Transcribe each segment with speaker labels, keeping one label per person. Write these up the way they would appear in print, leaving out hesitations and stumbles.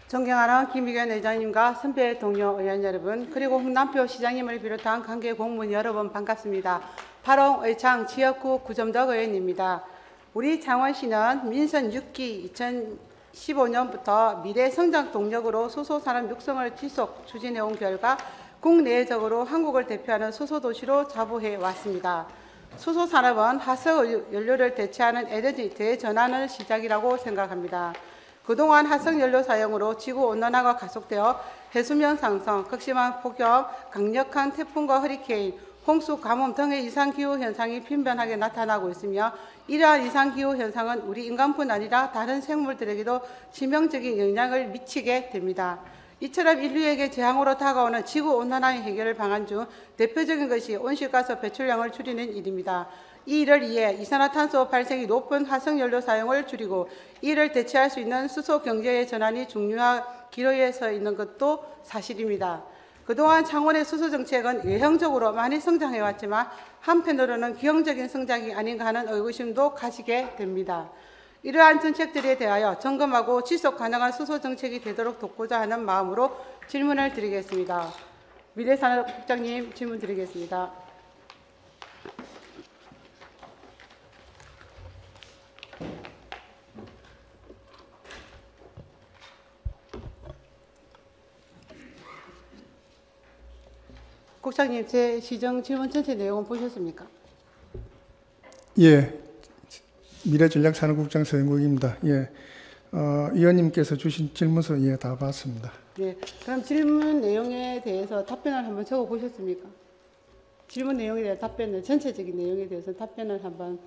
Speaker 1: 존경하는 김의겸 의장님과 선배 동료 의원 여러분, 그리고 홍남표 시장님을 비롯한 관계 공무원 여러분 반갑습니다. 파롱 의창 지역구 구점덕 의원입니다. 우리 창원시는 민선 6기 2015년부터 미래 성장 동력으로 수소산업 육성을 지속 추진해온 결과 국내적으로 한국을 대표하는 수소도시로 자부해 왔습니다. 수소산업은 화석연료를 대체하는 에너지 대전환의 시작이라고 생각합니다. 그동안 화석연료 사용으로 지구온난화가 가속되어 해수면 상승, 극심한 폭염, 강력한 태풍과 허리케인, 홍수, 가뭄 등의 이상기후 현상이 빈번하게 나타나고 있으며 이러한 이상기후 현상은 우리 인간뿐 아니라 다른 생물들에게도 치명적인 영향을 미치게 됩니다. 이처럼 인류에게 재앙으로 다가오는 지구온난화의 해결 방안 중 대표적인 것이 온실가스 배출량을 줄이는 일입니다. 이 일을 위해 이산화탄소 발생이 높은 화석연료 사용을 줄이고 이를 대체할 수 있는 수소 경제의 전환이 중요한 기로에 서 있는 것도 사실입니다. 그동안 창원의 수소 정책은 외형적으로 많이 성장해왔지만 한편으로는 기형적인 성장이 아닌가 하는 의구심도 가지게 됩니다. 이러한 정책들에 대하여 점검하고 지속 가능한 수소 정책이 되도록 돕고자 하는 마음으로 질문을 드리겠습니다. 미래산업국장님 질문 드리겠습니다. 국장님, 제 시정 질문 전체 내용은 보셨습니까?
Speaker 2: 예, 미래전략산업국장 서영국입니다. 예, 의원님께서 주신 질문서 예, 다 봤습니다.
Speaker 1: 네, 그럼 질문 내용에 대해서 답변을 한번 적어 보셨습니까? 질문 내용에 대한 답변을, 전체적인 내용에 대해서 답변을 한번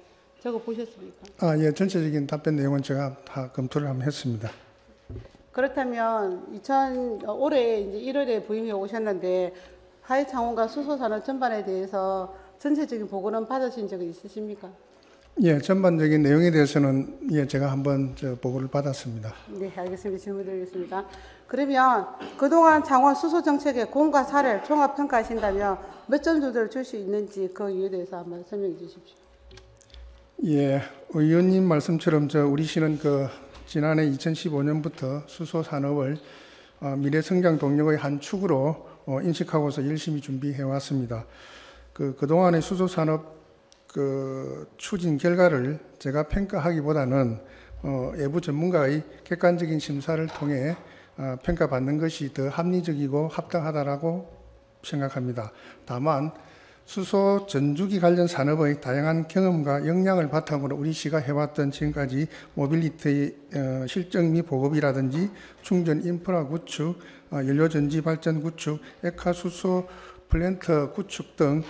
Speaker 1: 적어 보셨습니까?
Speaker 2: 예, 전체적인 답변 내용은 제가 다 검토를 한번 했습니다.
Speaker 1: 그렇다면 올해 이제 1월에 부임해 오셨는데 하회창원과 수소산업 전반에 대해서 전체적인 보고는 받으신 적이 있으십니까?
Speaker 2: 예, 전반적인 내용에 대해서는 예, 제가 한번 보고를 받았습니다.
Speaker 1: 네, 알겠습니다. 질문 드리겠습니다. 그러면 그동안 창원 수소 정책의 공과 사를 종합 평가하신다면 몇 점 정도를 줄 수 있는지 그 이유에 대해서 한번 설명해 주십시오.
Speaker 2: 예, 의원님 말씀처럼 우리 시는 지난해 2015년부터 수소 산업을 미래 성장 동력의 한 축으로 인식하고서 열심히 준비해 왔습니다. 그동안의 수소 산업 추진 결과를 제가 평가하기보다는 외부 전문가의 객관적인 심사를 통해 평가받는 것이 더 합리적이고 합당하다라고 생각합니다. 다만 수소 전주기 관련 산업의 다양한 경험과 역량을 바탕으로 우리 시가 해왔던 지금까지 모빌리티 실증 및 보급이라든지 충전 인프라 구축, 연료전지 발전 구축, 액화 수소 플랜트 구축 등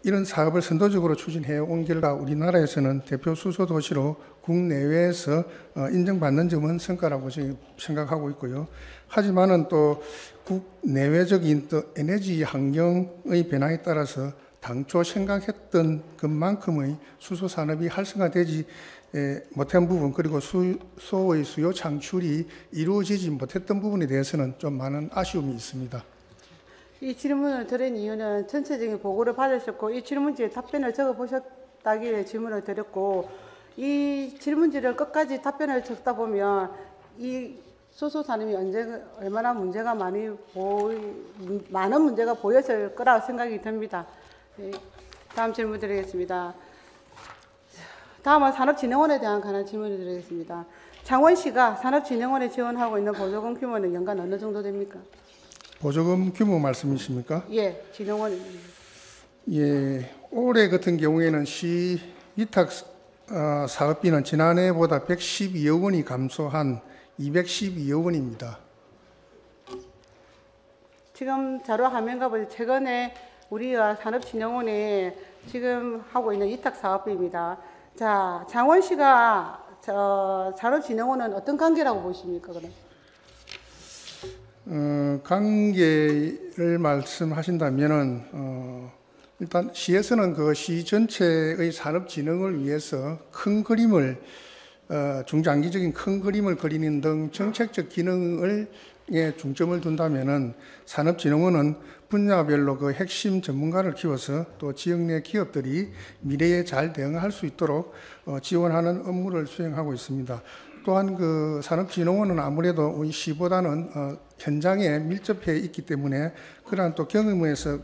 Speaker 2: 이런 사업을 선도적으로 추진해 온 결과 우리나라에서는 대표 수소 도시로 국내외에서 인정받는 점은 성과라고 생각하고 있고요. 하지만은 또 국내외적인 또 에너지 환경의 변화에 따라서 당초 생각했던 것만큼의 수소 산업이 활성화되지 못한 부분, 그리고 수소의 수요 창출이 이루어지지 못했던 부분에 대해서는 좀 많은 아쉬움이 있습니다.
Speaker 1: 이 질문을 드린 이유는 전체적인 보고를 받으셨고 이 질문지에 답변을 적어보셨다기에 질문을 드렸고, 이 질문지를 끝까지 답변을 적다 보면 이 수소 산업이 얼마나 문제가 많은 문제가 보였을 거라고 생각이 듭니다. 네, 다음 질문 드리겠습니다. 다음은 산업진흥원에 대한 관한 질문을 드리겠습니다. 창원시가 산업진흥원에 지원하고 있는 보조금 규모는 연간 어느 정도 됩니까?
Speaker 2: 보조금 규모 말씀이십니까?
Speaker 1: 예, 진흥원.
Speaker 2: 예, 올해 같은 경우에는 시 위탁 사업비는 지난해보다 112억 원이 감소한 212억 원입니다.
Speaker 1: 지금 자료 화면가 보니 최근에 우리가 산업진흥원에 지금 하고 있는 위탁 사업비입니다. 자, 창원시가 산업진흥원은 어떤 관계라고 보십니까, 그럼?
Speaker 2: 관계를 말씀하신다면은 일단 시에서는 시 전체의 산업 진흥을 위해서 큰 그림을 중장기적인 큰 그림을 그리는 등 정책적 기능을 중점을 둔다면은 산업진흥원은 분야별로 핵심 전문가를 키워서 또 지역 내 기업들이 미래에 잘 대응할 수 있도록 지원하는 업무를 수행하고 있습니다. 또한 그 산업진흥원은 아무래도 우리 시보다는 현장에 밀접해 있기 때문에 그러한 또 경험에서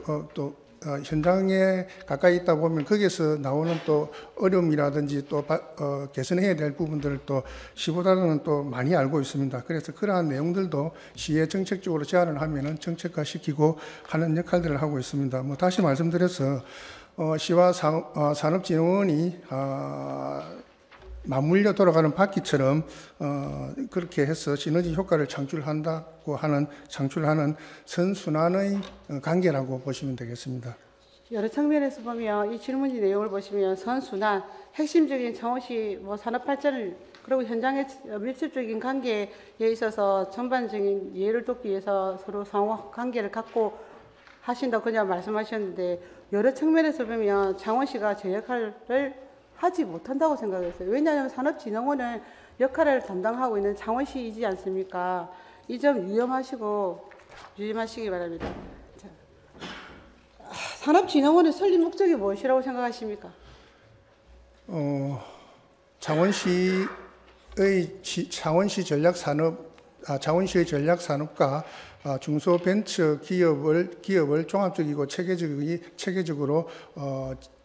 Speaker 2: 현장에 가까이 있다 보면 거기에서 나오는 또 어려움이라든지 또 개선해야 될 부분들을 또 시보다는 또 많이 알고 있습니다. 그래서 그러한 내용들도 시에 정책적으로 제안을 하면은 정책화시키고 하는 역할들을 하고 있습니다. 뭐 다시 말씀드려서 시와 산업진흥원이 맞물려 돌아가는 바퀴처럼 그렇게 해서 시너지 효과를 창출하는 선순환의 관계라고 보시면 되겠습니다.
Speaker 1: 여러 측면에서 보면 이 질문지 내용을 보시면 선순환, 핵심적인 창원시 산업 발전을 그리고 현장의 밀접적인 관계에 있어서 전반적인 이해를 돕기 위해서 서로 상호 관계를 갖고 하신다고 그냥 말씀하셨는데 여러 측면에서 보면 창원시가 제 역할을 하지 못한다고 생각했어요. 왜냐하면 산업진흥원은 역할을 담당하고 있는 창원시이지 않습니까? 이 점 유념하시기 바랍니다. 자, 산업진흥원의 설립 목적이 무엇이라고 생각하십니까?
Speaker 2: 창원시의 전략산업과 중소벤처 기업을 종합적이고 체계적으로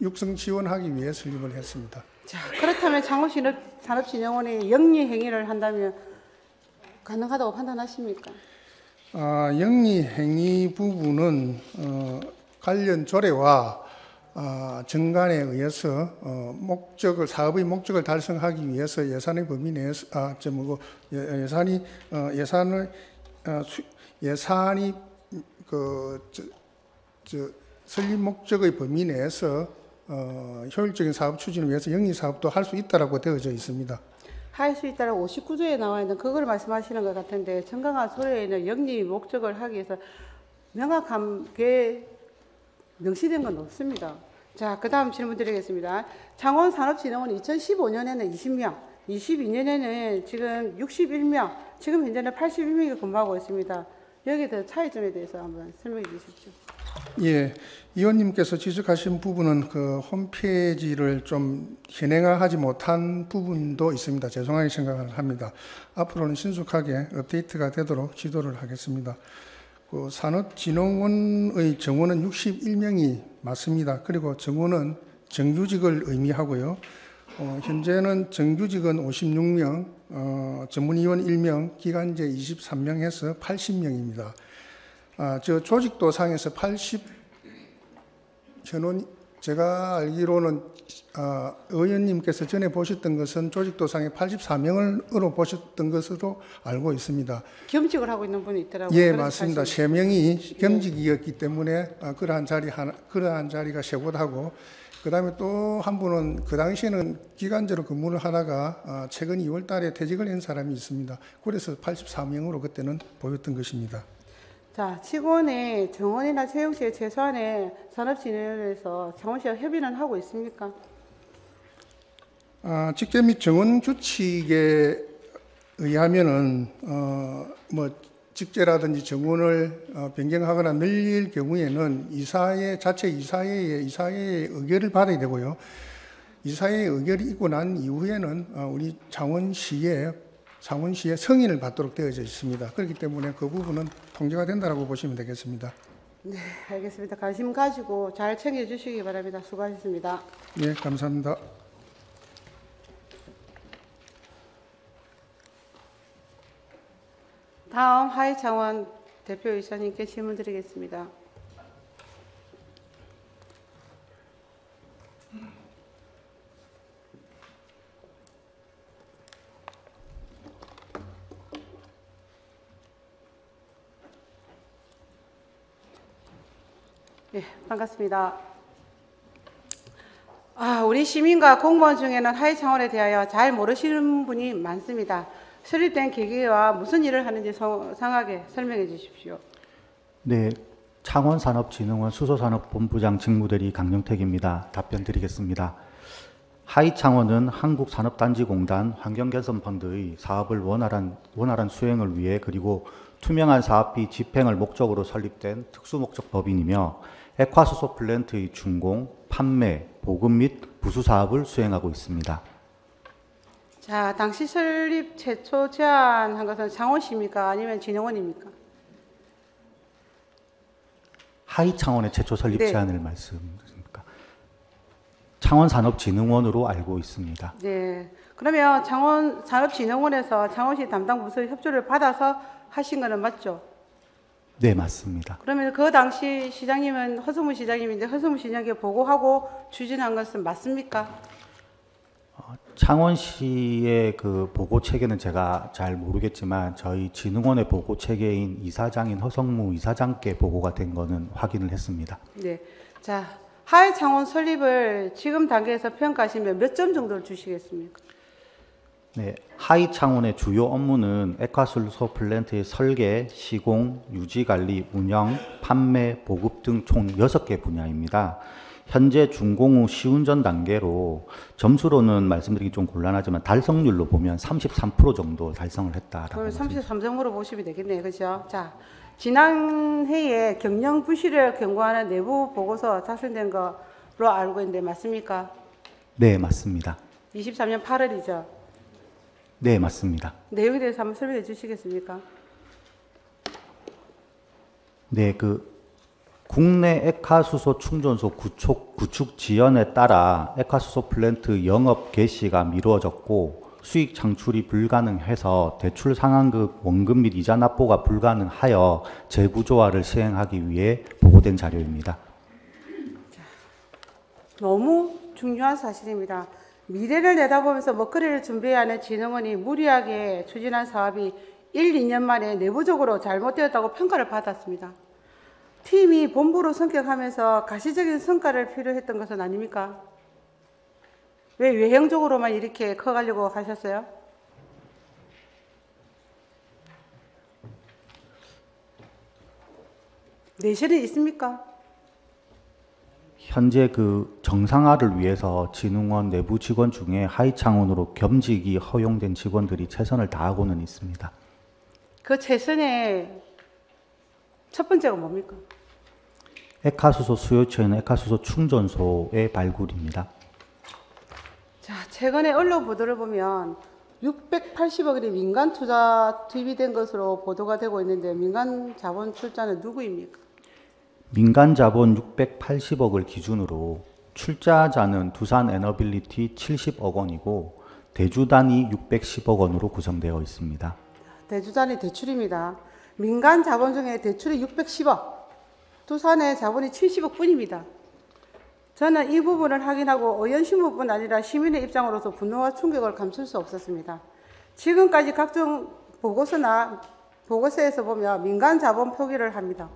Speaker 2: 육성 지원하기 위해 설립을 했습니다.
Speaker 1: 자, 그렇다면 창원시 산업진흥원이 영리 행위를 한다면 가능하다고 판단하십니까?
Speaker 2: 영리 행위 부분은 관련 조례와 정관에 의해서 사업의 목적을 달성하기 위해서 예산의 범위 내에서 예산이 설립 목적의 범위 내에서 효율적인 사업 추진을 위해서 영리 사업도 할 수 있다라고 되어져 있습니다.
Speaker 1: 할 수 있다라고 59조에 나와 있는 그걸 말씀하시는 것 같은데 정강화 조례에는 영리 목적을 하기 위해서 명확하게 명시된 건 없습니다. 자, 그 다음 질문 드리겠습니다. 창원산업진흥원 2015년에는 20명, 22년에는 지금 61명, 지금 현재는 81명이 근무하고 있습니다. 여기에 대한 차이점에 대해서 한번 설명해 주십시오.
Speaker 2: 예, 의원님께서 지적하신 부분은 그 홈페이지를 좀 현행화하지 못한 부분도 있습니다. 죄송하게 생각을 합니다. 앞으로는 신속하게 업데이트가 되도록 지도를 하겠습니다. 그 산업진흥원의 정원은 61명이 맞습니다. 그리고 정원은 정규직을 의미하고요. 현재는 정규직은 56명, 전문위원 1명, 기간제 23명 해서 80명입니다. 저 조직도상에서 제가 알기로는 의원님께서 전에 보셨던 것은 조직도상에 84명으로 보셨던 것으로 알고 있습니다.
Speaker 1: 겸직을 하고 있는 분이 있더라고요.
Speaker 2: 예, 맞습니다. 3명이 겸직이었기 때문에 그러한 자리가 쇄골하고 그다음에 또 한 분은 그 당시에는 기간제로 근무를 하다가 최근 2월 달에 퇴직을 한 사람이 있습니다. 그래서 84명으로 그때는 보였던 것입니다.
Speaker 1: 자, 직원의 정원이나 채용시에 최소한의 산업진흥원에서 창원시와 협의는 하고 있습니까?
Speaker 2: 직계 및 정원 규칙에 의하면은 직제라든지 정원을 변경하거나 늘릴 경우에는 이사회의 의결을 받아야 되고요. 이사회의 의결이 있고 난 이후에는 우리 창원시의 승인을 받도록 되어져 있습니다. 그렇기 때문에 그 부분은 통제가 된다고 보시면 되겠습니다.
Speaker 1: 네, 알겠습니다. 관심 가지고 잘 챙겨주시기 바랍니다. 수고하셨습니다.
Speaker 2: 네, 감사합니다.
Speaker 1: 다음 하이창원 대표이사님께 질문 드리겠습니다. 네, 반갑습니다. 우리 시민과 공무원 중에는 하이창원에 대하여 잘 모르시는 분이 많습니다. 설립된 계기와 무슨 일을 하는지 상하게 설명해 주십시오.
Speaker 3: 네, 창원산업진흥원 수소산업본부장 직무대리 강영택입니다. 답변 드리겠습니다. 하이창원은 한국산업단지공단 환경개선펀드의 사업을 원활한 수행을 위해 그리고 투명한 사업비 집행을 목적으로 설립된 특수목적법인이며 액화수소 플랜트의 준공, 판매, 보급 및 부수 사업을 수행하고 있습니다.
Speaker 1: 자, 당시 설립 최초 제안한 것은 창원시입니까? 아니면 진흥원입니까?
Speaker 3: 하이 창원의 최초 설립
Speaker 1: 네.
Speaker 3: 제안을 말씀드립니까? 창원산업진흥원으로 알고 있습니다.
Speaker 1: 네. 그러면 창원산업진흥원에서 창원시 담당 부서 협조를 받아서 하신 거는 맞죠?
Speaker 3: 네, 맞습니다.
Speaker 1: 그러면 그 당시 시장님은 허수무 시장님인데 허수무 시장에게 보고하고 추진한 것은 맞습니까?
Speaker 3: 창원시의 그 보고 체계는 제가 잘 모르겠지만 저희 진흥원의 보고 체계인 이사장인 허성무 이사장께 보고가 된 거는 확인을 했습니다.
Speaker 1: 네. 자, 하이 창원 설립을 지금 단계에서 평가하시면 몇 점 정도를 주시겠습니까?
Speaker 3: 네, 하이 창원의 주요 업무는 액화수소 플랜트의 설계, 시공, 유지 관리, 운영, 판매, 보급 등 총 6개 분야입니다. 현재 준공 후 시운전 단계로 점수로는 말씀드리기 좀 곤란하지만 달성률로 보면 33% 정도 달성을 했다라고.
Speaker 1: 그럼 33점으로 보시면 되겠네요. 그죠? 자, 지난해에 경영 부실을 경고하는 내부 보고서 작성된 거로 알고 있는데 맞습니까?
Speaker 3: 네, 맞습니다.
Speaker 1: 23년 8월이죠.
Speaker 3: 네, 맞습니다.
Speaker 1: 내용에 대해서 한번 설명해 주시겠습니까?
Speaker 3: 네, 국내 액화수소 충전소 구축 지연에 따라 액화수소 플랜트 영업 개시가 미루어졌고 수익 창출이 불가능해서 대출 상환급 원금 및 이자 납부가 불가능하여 재구조화를 시행하기 위해 보고된 자료입니다.
Speaker 1: 너무 중요한 사실입니다. 미래를 내다보면서 먹거리를 준비하는 진흥원이 무리하게 추진한 사업이 1, 2년 만에 내부적으로 잘못되었다고 평가를 받았습니다. 팀이 본부로 성격하면서 가시적인 성과를 필요했던 것은 아닙니까? 왜 외형적으로만 이렇게 커가려고 하셨어요? 내실은 있습니까?
Speaker 3: 현재 정상화를 위해서 진흥원 내부 직원 중에 하이 창원으로 겸직이 허용된 직원들이 최선을 다하고는 있습니다.
Speaker 1: 그 최선의 첫 번째가 뭡니까?
Speaker 3: 액화수소 수요처인 액화수소 충전소의 발굴입니다.
Speaker 1: 자, 최근에 언론 보도를 보면 680억 원의 민간 투자 투입이 된 것으로 보도가 되고 있는데 민간 자본 출자는 누구입니까?
Speaker 3: 민간 자본 680억을 기준으로 출자자는 두산 에너빌리티 70억 원이고 대주단이 610억 원으로 구성되어 있습니다.
Speaker 1: 대주단이 대출입니다. 민간 자본 중에 대출이 610억, 두산의 자본이 70억 뿐입니다. 저는 이 부분을 확인하고 의원신문뿐 아니라 시민의 입장으로서 분노와 충격을 감출 수 없었습니다. 지금까지 각종 보고서에서 보면 민간 자본 포기를 합니다.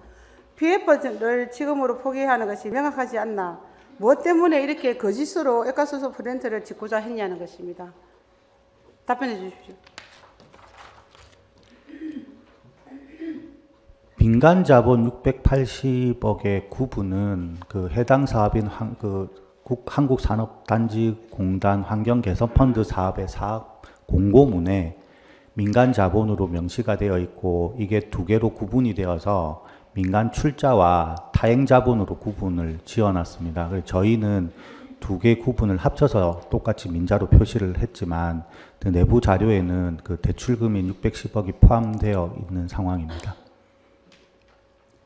Speaker 1: PF를 지금으로 포기하는 것이 명확하지 않나, 무엇 때문에 이렇게 거짓으로 액화수소 플랜트를 짓고자 했냐는 것입니다. 답변해 주십시오.
Speaker 3: 민간 자본 680억의 구분은 해당 사업인 한국산업단지공단 환경개선펀드 사업의 사업 공고문에 민간 자본으로 명시가 되어 있고 이게 두 개로 구분이 되어서 민간 출자와 타행 자본으로 구분을 지어놨습니다. 그래서 저희는 두 개 구분을 합쳐서 똑같이 민자로 표시를 했지만 그 내부 자료에는 대출금인 610억이 포함되어 있는 상황입니다.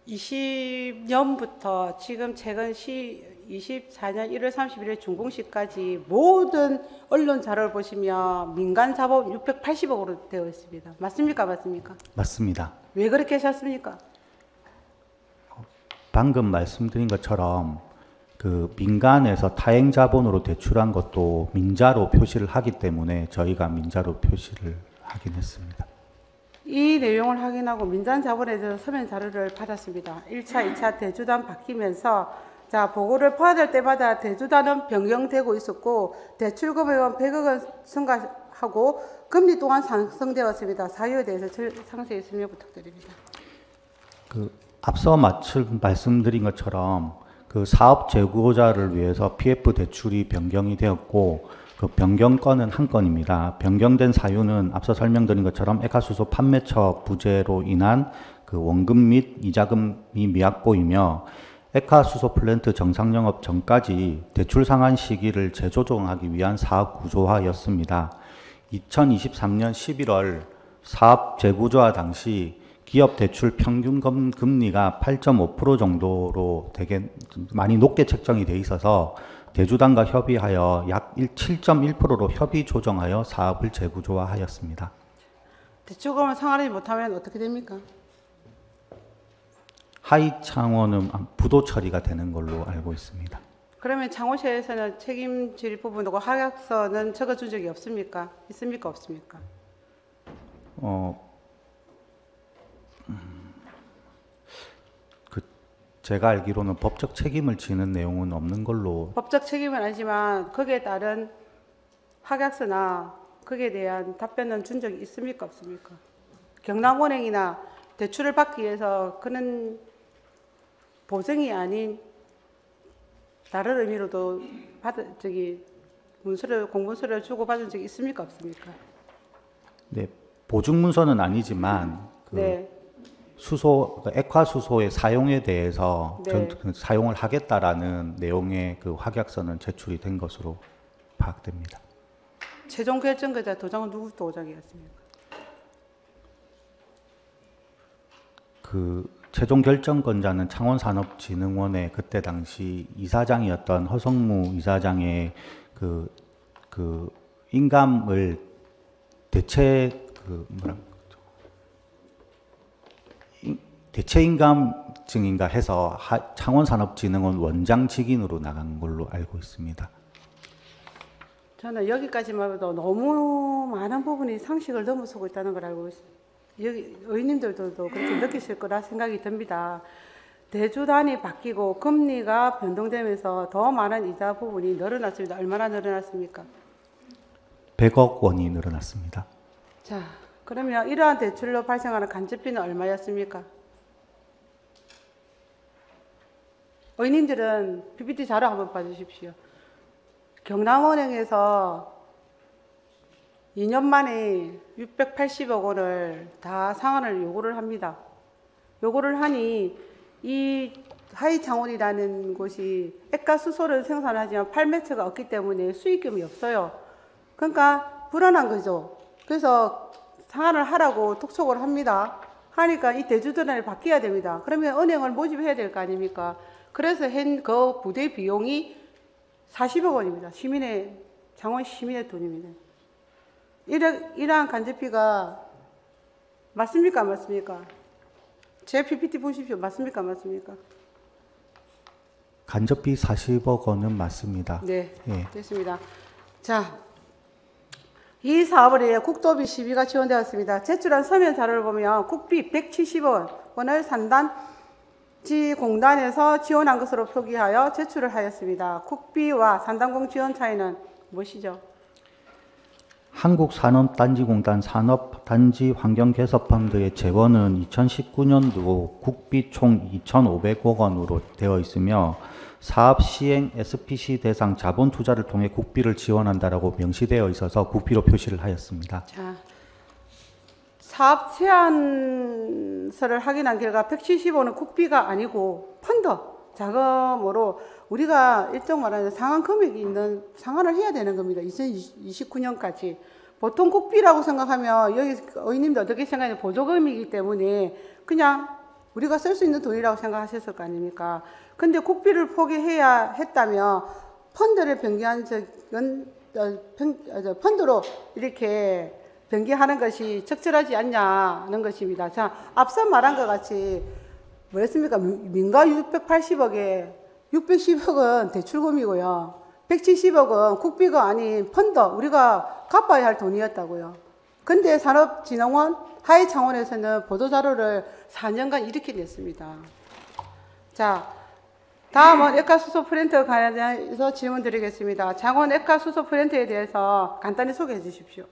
Speaker 1: 20년부터 지금 최근 24년 1월 31일 준공식까지 모든 언론 자료를 보시면 민간 자본 680억으로 되어 있습니다. 맞습니까? 맞습니까?
Speaker 3: 맞습니다.
Speaker 1: 왜 그렇게 하셨습니까?
Speaker 3: 방금 말씀드린 것처럼 민간에서 타행 자본으로 대출한 것도 민자로 표시를 하기 때문에 저희가 민자로 표시를 하긴 했습니다.
Speaker 1: 이 내용을 확인하고 민간 자본에 대해서 서면 자료를 받았습니다. 1차, 2차 대주단 바뀌면서 보고를 받을 때마다 대주단은 변경되고 있었고 대출 금액은 100억 원 증가하고 금리 또한 상승되었습니다. 사유에 대해서 상세히 설명 부탁드립니다.
Speaker 3: 앞서 말씀드린 것처럼 사업 재구조자를 위해서 PF 대출이 변경이 되었고 변경건은 한 건입니다. 변경된 사유는 앞서 설명드린 것처럼 액화수소 판매처 부재로 인한 원금 및 이자금이 미확보이며 액화수소 플랜트 정상 영업 전까지 대출 상환 시기를 재조정하기 위한 사업 구조화였습니다. 2023년 11월 사업 재구조화 당시 기업 대출 평균 금리가 8.5% 정도로 되게 많이 높게 책정이 돼 있어서 대주단과 협의하여 약 7.1%로 협의 조정하여 사업을 재구조화하였습니다.
Speaker 1: 대출금을 상환하지 못하면 어떻게 됩니까?
Speaker 3: 하위 창원은 부도 처리가 되는 걸로 알고 있습니다.
Speaker 1: 그러면 창원시에서는 책임질 부분하고 하락서는 적어준 적이 없습니까? 있습니까? 없습니까?
Speaker 3: 제가 알기로는 법적 책임을 지는 내용은 없는 걸로.
Speaker 1: 법적 책임은 아니지만 거기에 따른 하락서나 거기에 대한 답변은 준 적이 있습니까? 없습니까? 경남은행이나 대출을 받기 위해서 그런 보증이 아닌 다른 의미로도 공문서를 주고 받은 적이 있습니까? 없습니까?
Speaker 3: 네, 보증 문서는 아니지만
Speaker 1: 네.
Speaker 3: 액화 수소의 사용에 대해서
Speaker 1: 네.
Speaker 3: 사용을 하겠다라는 내용의 그 확약서는 제출이 된 것으로 파악됩니다.
Speaker 1: 최종 결정권자 도장은 누구 도장이었습니까?
Speaker 3: 그 최종 결정권자는 창원산업진흥원의 그때 당시 이사장이었던 허성무 이사장의 그 인감을 대체 인감증인가 해서 창원산업진흥원 원장 직인으로 나간 걸로 알고 있습니다.
Speaker 1: 저는 여기까지만 해도 너무 많은 부분이 상식을 넘어서고 있다는 걸 알고 있습니다. 여기 의원님들도 그렇게 느끼실 거라 생각이 듭니다. 대주단이 바뀌고 금리가 변동되면서 더 많은 이자 부분이 늘어났습니다. 얼마나 늘어났습니까?
Speaker 3: 100억 원이 늘어났습니다.
Speaker 1: 자, 그러면 이러한 대출로 발생하는 간접비는 얼마였습니까? 의원님들은 PPT 자료 한번 봐주십시오. 경남은행에서 2년 만에 680억 원을 다 상환을 요구를 합니다. 요구를 하니 이 하이창원이라는 곳이 액가수소를 생산하지만 팔매체가 없기 때문에 수익금이 없어요. 그러니까 불안한 거죠. 그래서 상환을 하라고 톡촉을 합니다. 하니까 이 대주전환이 바뀌어야 됩니다. 그러면 은행을 모집해야 될 거 아닙니까? 그래서 그 부대 비용이 40억 원입니다. 창원 시민의 돈입니다. 이러한 간접비가 맞습니까? 안 맞습니까? 제 PPT 보십시오. 맞습니까? 안 맞습니까?
Speaker 3: 간접비 40억 원은 맞습니다.
Speaker 1: 네,
Speaker 3: 예.
Speaker 1: 됐습니다. 자, 이 사업을 위해 국도비 12가 지원되었습니다. 제출한 서면 자료를 보면 국비 170억 원을 산단지공단에서 지원한 것으로 표기하여 제출을 하였습니다. 국비와 산단공 지원 차이는 무엇이죠?
Speaker 3: 한국산업단지공단 산업단지환경개선펀드의 재원은 2019년도 국비 총 2,500억 원으로 되어 있으며 사업 시행 SPC 대상 자본 투자를 통해 국비를 지원한다라고 명시되어 있어서 국비로 표시를 하였습니다.
Speaker 1: 자, 사업 제안서를 확인한 결과 175는 국비가 아니고 펀드 자금으로 우리가 일정 말하는 상환 금액이 있는 상환을 해야 되는 겁니다. 2029년까지. 보통 국비라고 생각하면 여기 의원님도 어떻게 생각하냐 보조금이기 때문에 그냥 우리가 쓸 수 있는 돈이라고 생각하셨을 거 아닙니까? 근데 국비를 포기해야 했다면 펀드를 변경한 적은 펀드로 이렇게 변경하는 것이 적절하지 않냐는 것입니다. 자, 앞서 말한 것 같이 뭐였습니까? 민가 680억에 610억은 대출금이고요. 170억은 국비가 아닌 펀드, 우리가 갚아야 할 돈이었다고요. 근데 산업진흥원 하이창원에서는 보도자료를 4년간 이렇게 냈습니다. 자, 다음은 액가수소 플랜트에 관해서 질문 드리겠습니다. 창원 액가수소 플랜트에 대해서 간단히 소개해 주십시오.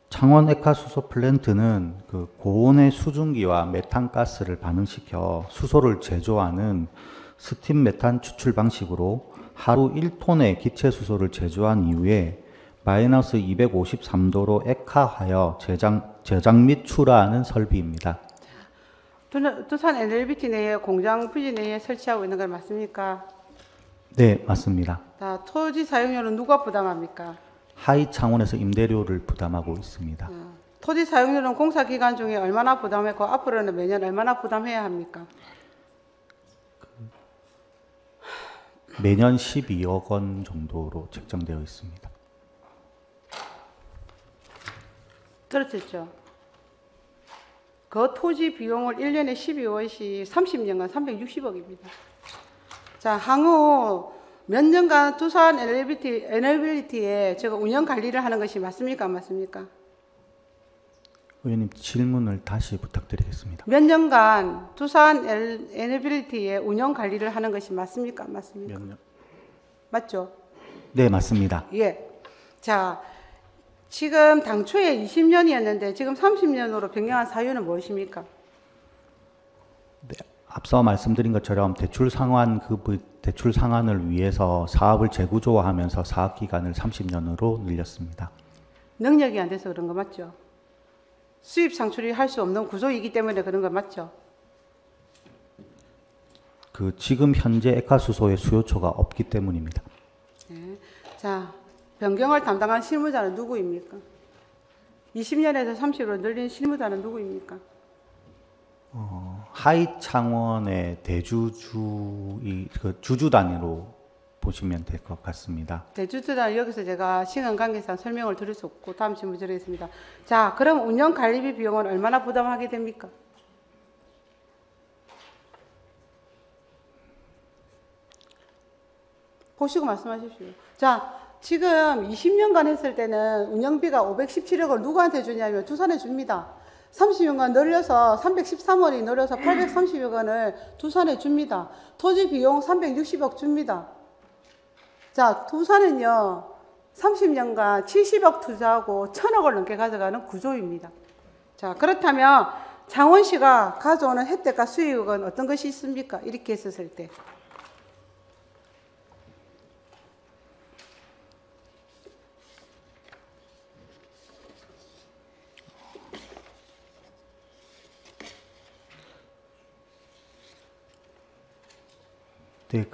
Speaker 3: 창원 액화수소 플랜트는 그 고온의 수증기와 메탄가스를 반응시켜 수소를 제조하는 스팀 메탄 추출 방식으로 하루 1톤의 기체 수소를 제조한 이후에 마이너스 253도로 액화하여 저장 및 출하하는 설비입니다.
Speaker 1: 두산 NLBT 내에 공장 부지 내에 설치하고 있는 건 맞습니까?
Speaker 3: 네, 맞습니다.
Speaker 1: 자, 토지 사용료는 누가 부담합니까?
Speaker 3: 하위 차원에서 임대료를 부담하고 있습니다.
Speaker 1: 토지 사용료는 공사 기간 중에 얼마나 부담했고 앞으로는 매년 얼마나 부담해야 합니까?
Speaker 3: 매년 12억 원 정도로 책정되어 있습니다.
Speaker 1: 들었죠? 그 토지 비용을 1년에 12원씩 30년간 360억입니다. 자, 향후 몇 년간 두산 에너빌리티에 제가 운영 관리를 하는 것이 맞습니까? 안 맞습니까?
Speaker 3: 의원님 질문을 다시 부탁드리겠습니다.
Speaker 1: 몇 년간 두산 에너빌리티의 운영 관리를 하는 것이 맞습니까? 안 맞습니까?
Speaker 3: 몇 년?
Speaker 1: 맞죠?
Speaker 3: 네, 맞습니다.
Speaker 1: 예. 자, 지금 당초에 20년이었는데 지금 30년으로 변경한 사유는 무엇입니까?
Speaker 3: 네, 앞서 말씀드린 것처럼 대출 상환을 위해서 사업을 재구조화하면서 사업 기간을 30년으로 늘렸습니다.
Speaker 1: 능력이 안 돼서 그런 거 맞죠? 수입 창출이 할 수 없는 구조이기 때문에 그런 거 맞죠?
Speaker 3: 지금 현재 액화수소의 수요처가 없기 때문입니다.
Speaker 1: 네. 자, 변경을 담당한 실무자는 누구입니까? 20년에서 30으로 늘린 실무자는 누구입니까?
Speaker 3: 하위 창원의 주주 단위로 보시면 될 것 같습니다.
Speaker 1: 대주주단 여기서 제가 시간 관계상 설명을 드릴 수 없고 다음 질문 드리겠습니다. 자, 그럼 운영 관리비 비용은 얼마나 부담하게 됩니까? 보시고 말씀하십시오. 자, 지금 20년간 했을 때는 운영비가 517억을 누구한테 주냐면 두산에 줍니다. 30년간 늘려서 313원이 늘려서 830억 원을 두산에 줍니다. 토지 비용 360억 줍니다. 자, 두산은요 30년간 70억 투자하고 1000억을 넘게 가져가는 구조입니다. 자, 그렇다면 창원시가 가져오는 혜택과 수익은 어떤 것이 있습니까? 이렇게 했었을 때.
Speaker 3: 네,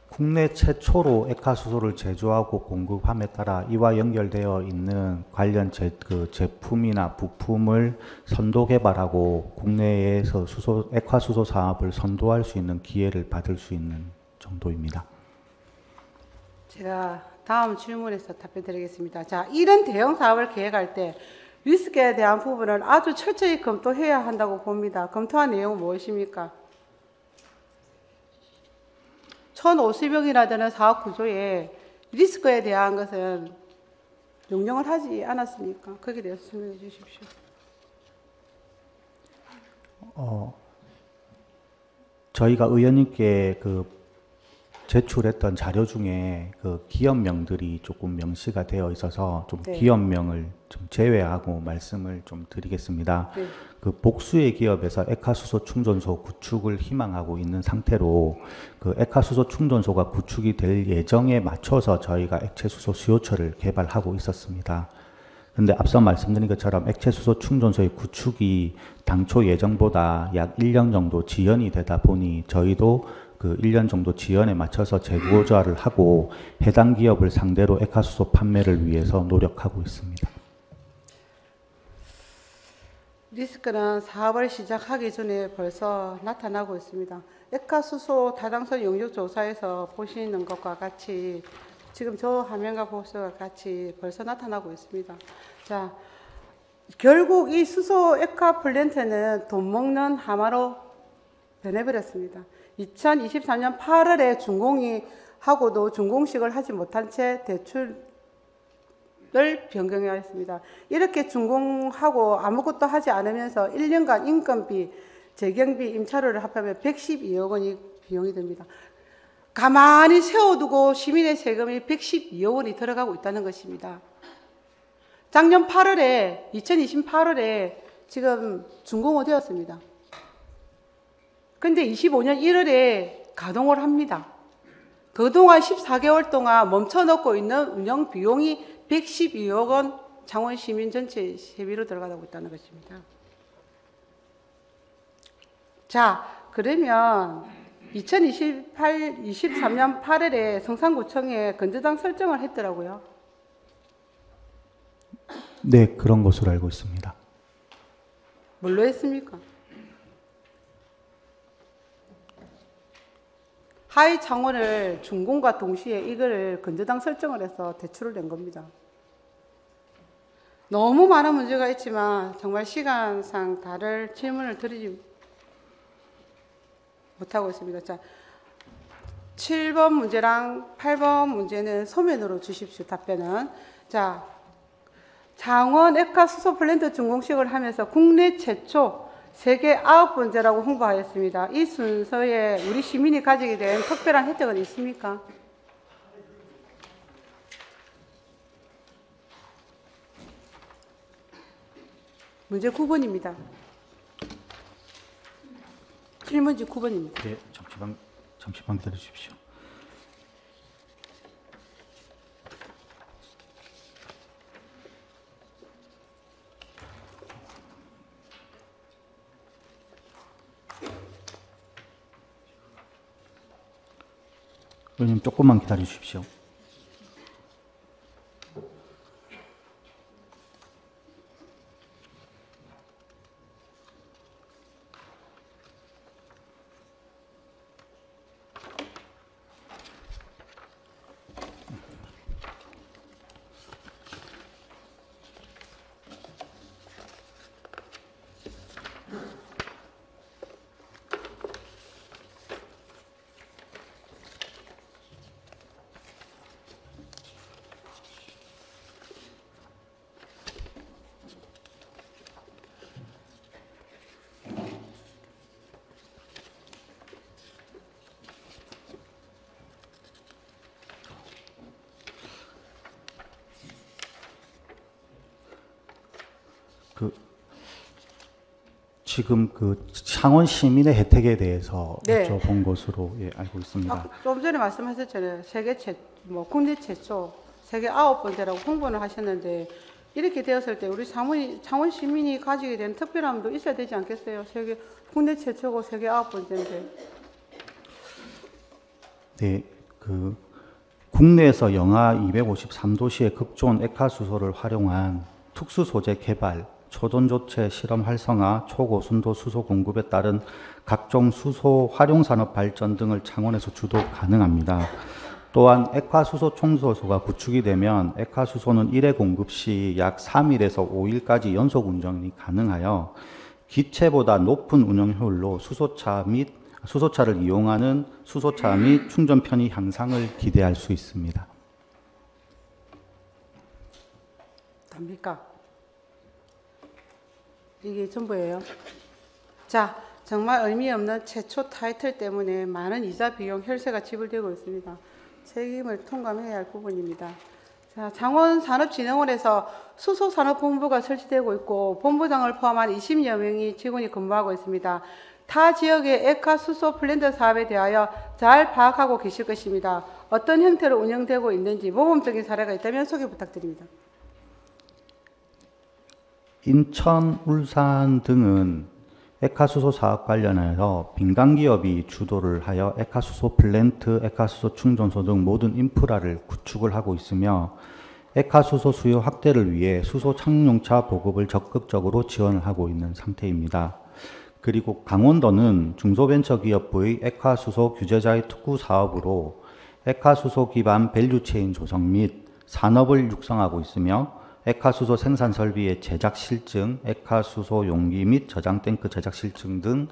Speaker 3: 국내 최초로 액화수소를 제조하고 공급함에 따라 이와 연결되어 있는 관련 제품이나 부품을 선도 개발하고 국내에서 액화수소 사업을 선도할 수 있는 기회를 받을 수 있는 정도입니다.
Speaker 1: 제가 다음 질문에서 답변 드리겠습니다. 자, 이런 대형 사업을 계획할 때 리스크에 대한 부분을 아주 철저히 검토해야 한다고 봅니다. 검토한 내용은 무엇입니까? 1050억이나 되는 사업 구조에 리스크에 대한 것은 용역을 하지 않았습니까? 거기에 대해서 설명해 주십시오.
Speaker 3: 저희가 의원님께 제출했던 자료 중에 기업명들이 조금 명시가 되어 있어서 좀
Speaker 1: 네.
Speaker 3: 기업명을 좀 제외하고 말씀을 좀 드리겠습니다.
Speaker 1: 네.
Speaker 3: 복수의 기업에서 액화수소 충전소 구축을 희망하고 있는 상태로 액화수소 충전소가 구축이 될 예정에 맞춰서 저희가 액체수소 수요처를 개발하고 있었습니다. 그런데 앞서 말씀드린 것처럼 액체수소 충전소의 구축이 당초 예정보다 약 1년 정도 지연이 되다 보니 저희도 1년 정도 지연에 맞춰서 재구조화를 하고 해당 기업을 상대로 액화수소 판매를 위해서 노력하고 있습니다.
Speaker 1: 리스크는 사업을 시작하기 전에 벌써 나타나고 있습니다. 액화수소 타당성 용역 조사에서 보시는 것과 같이 지금 저 화면과 보시와 같이 벌써 나타나고 있습니다. 자, 결국 이 수소 액화 플랜트는 돈 먹는 하마로 변해버렸습니다. 2023년 8월에 준공이 하고도 준공식을 하지 못한 채 대출을 변경해야 했습니다. 이렇게 준공하고 아무것도 하지 않으면서 1년간 인건비, 재경비, 임차료를 합하면 112억 원이 비용이 듭니다. 가만히 세워두고 시민의 세금이 112억 원이 들어가고 있다는 것입니다. 작년 8월에, 2028월에 지금 준공이 되었습니다. 근데 25년 1월에 가동을 합니다. 그동안 14개월 동안 멈춰놓고 있는 운영 비용이 112억 원 창원 시민 전체 세비로 들어가고 있다는 것입니다. 자, 그러면 23년 8월에 성산구청에 건조장 설정을 했더라고요.
Speaker 3: 네, 그런 것으로 알고 있습니다.
Speaker 1: 뭘로 했습니까? 하위 창원을 준공과 동시에 이거를 건조당 설정을 해서 대출을 낸 겁니다. 너무 많은 문제가 있지만 정말 시간상 다를 질문을 드리지 못하고 있습니다. 자, 7번 문제랑 8번 문제는 서면으로 주십시오. 답변은. 자, 창원 액화 수소 플랜트 준공식을 하면서 국내 최초 세계 9번째라고 홍보하였습니다. 이 순서에 우리 시민이 가지게 된 특별한 혜택은 있습니까? 문제 9번입니다. 질문지 9번입니다.
Speaker 3: 네, 잠시만 기다려 주십시오. 의원님 조금만 기다려 주십시오. 지금 그 창원 시민의 혜택에 대해서
Speaker 1: 네.
Speaker 3: 여쭤본 것으로 알고 있습니다.
Speaker 1: 좀 전에 말씀하셨잖아요. 국내 최초, 세계 9번째라고 홍보를 하셨는데, 이렇게 되었을 때 우리 창원 시민이 가지게 된 특별함도 있어야 되지 않겠어요? 국내 최초고 세계 9번째인데.
Speaker 3: 네, 그 국내에서 영하 253도씨의 극초온 액화수소를 활용한 특수 소재 개발, 초돈조체 실험 활성화, 초고순도 수소 공급에 따른 각종 수소 활용산업 발전 등을 창원에서 주도 가능합니다. 또한 액화수소 총소소가 구축이 되면 액화수소는 1회 공급 시 약 3일에서 5일까지 연속 운전이 가능하여 기체보다 높은 운영 효율로 수소차를 이용하는 수소차 및 충전 편의 향상을 기대할 수 있습니다.
Speaker 1: 답니까? 이게 전부예요. 자, 정말 의미 없는 최초 타이틀 때문에 많은 이자 비용 혈세가 지불되고 있습니다. 책임을 통감해야 할 부분입니다. 자, 창원산업진흥원에서 수소산업본부가 설치되고 있고 본부장을 포함한 20여 명의 직원이 근무하고 있습니다. 타 지역의 액화 수소 플랜트 사업에 대하여 잘 파악하고 계실 것입니다. 어떤 형태로 운영되고 있는지 모범적인 사례가 있다면 소개 부탁드립니다.
Speaker 3: 인천, 울산 등은 액화수소 사업 관련해서 민간기업이 주도를 하여 액화수소 플랜트, 액화수소 충전소 등 모든 인프라를 구축을 하고 있으며 액화수소 수요 확대를 위해 수소 착용차 보급을 적극적으로 지원을 하고 있는 상태입니다. 그리고 강원도는 중소벤처기업부의 액화수소 규제자의 특구 사업으로 액화수소 기반 밸류체인 조성 및 산업을 육성하고 있으며 액화수소 생산 설비의 제작 실증, 액화수소 용기 및 저장 탱크 제작 실증 등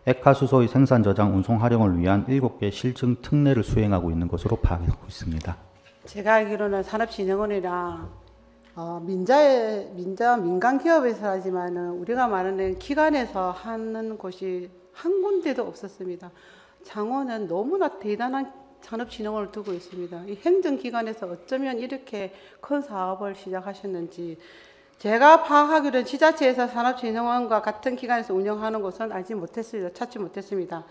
Speaker 3: 액화수소의 생산, 저장, 운송 활용을 위한 7개 실증 특례를 수행하고 있는 것으로 파악하고 있습니다.
Speaker 1: 제가 알기로는 산업진흥원이랑 민간 기업에서 하지만은 우리가 말하는 기관에서 하는 곳이 한 군데도 없었습니다. 창원은 너무나 대단한 산업진흥원을 두고 있습니다. 이 행정기관에서 어쩌면 이렇게 큰 사업을 시작하셨는지, 제가 파악하기로는 지자체에서 산업진흥원과 같은 기관에서 운영하는 곳은 찾지 못했습니다.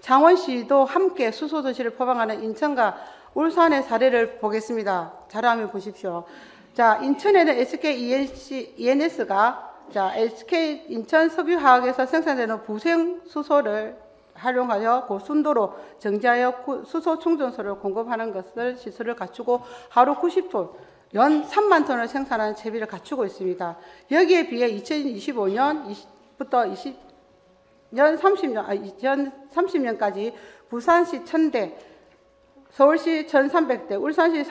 Speaker 1: 창원시도 함께 수소도시를 포방하는 인천과 울산의 사례를 보겠습니다. 자료화면 보십시오. 자, 인천에는 SK ENS가 SK 인천 석유화학에서 생산되는 부생 수소를 활용하여 고순도로 정지하여 수소 충전소를 공급하는 것을 시설을 갖추고 하루 90분 연 3만 톤을 생산하는 채비를 갖추고 있습니다. 여기에 비해 2025년부터 연 30년까지 부산시 1000대, 서울시 1300대, 울산시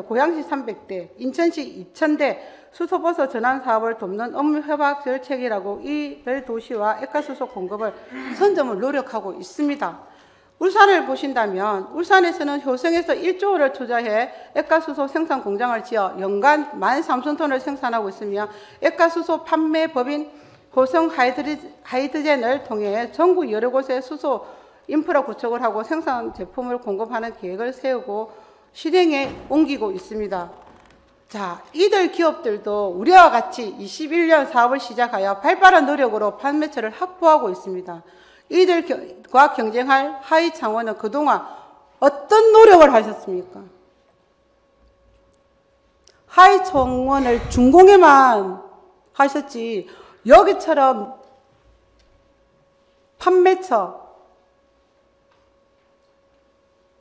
Speaker 1: 고양시 300대, 인천시 2000대 수소버스 전환 사업을 돕는 업무 협약 절책이라고 이들 도시와 액화수소 공급을 선점을 노력하고 있습니다. 울산을 보신다면 울산에서는 효성에서 1조 원을 투자해 액화수소 생산 공장을 지어 연간 13,000톤을 생산하고 있으며 액화수소 판매 법인 효성 하이드젠을 통해 전국 여러 곳에 수소 인프라 구축을 하고 생산 제품을 공급하는 계획을 세우고 실행에 옮기고 있습니다. 자, 이들 기업들도 우리와 같이 21년 사업을 시작하여 발빠른 노력으로 판매처를 확보하고 있습니다. 이들과 경쟁할 하이창원은 그동안 어떤 노력을 하셨습니까? 하이창원을 준공에만 하셨지 여기처럼 판매처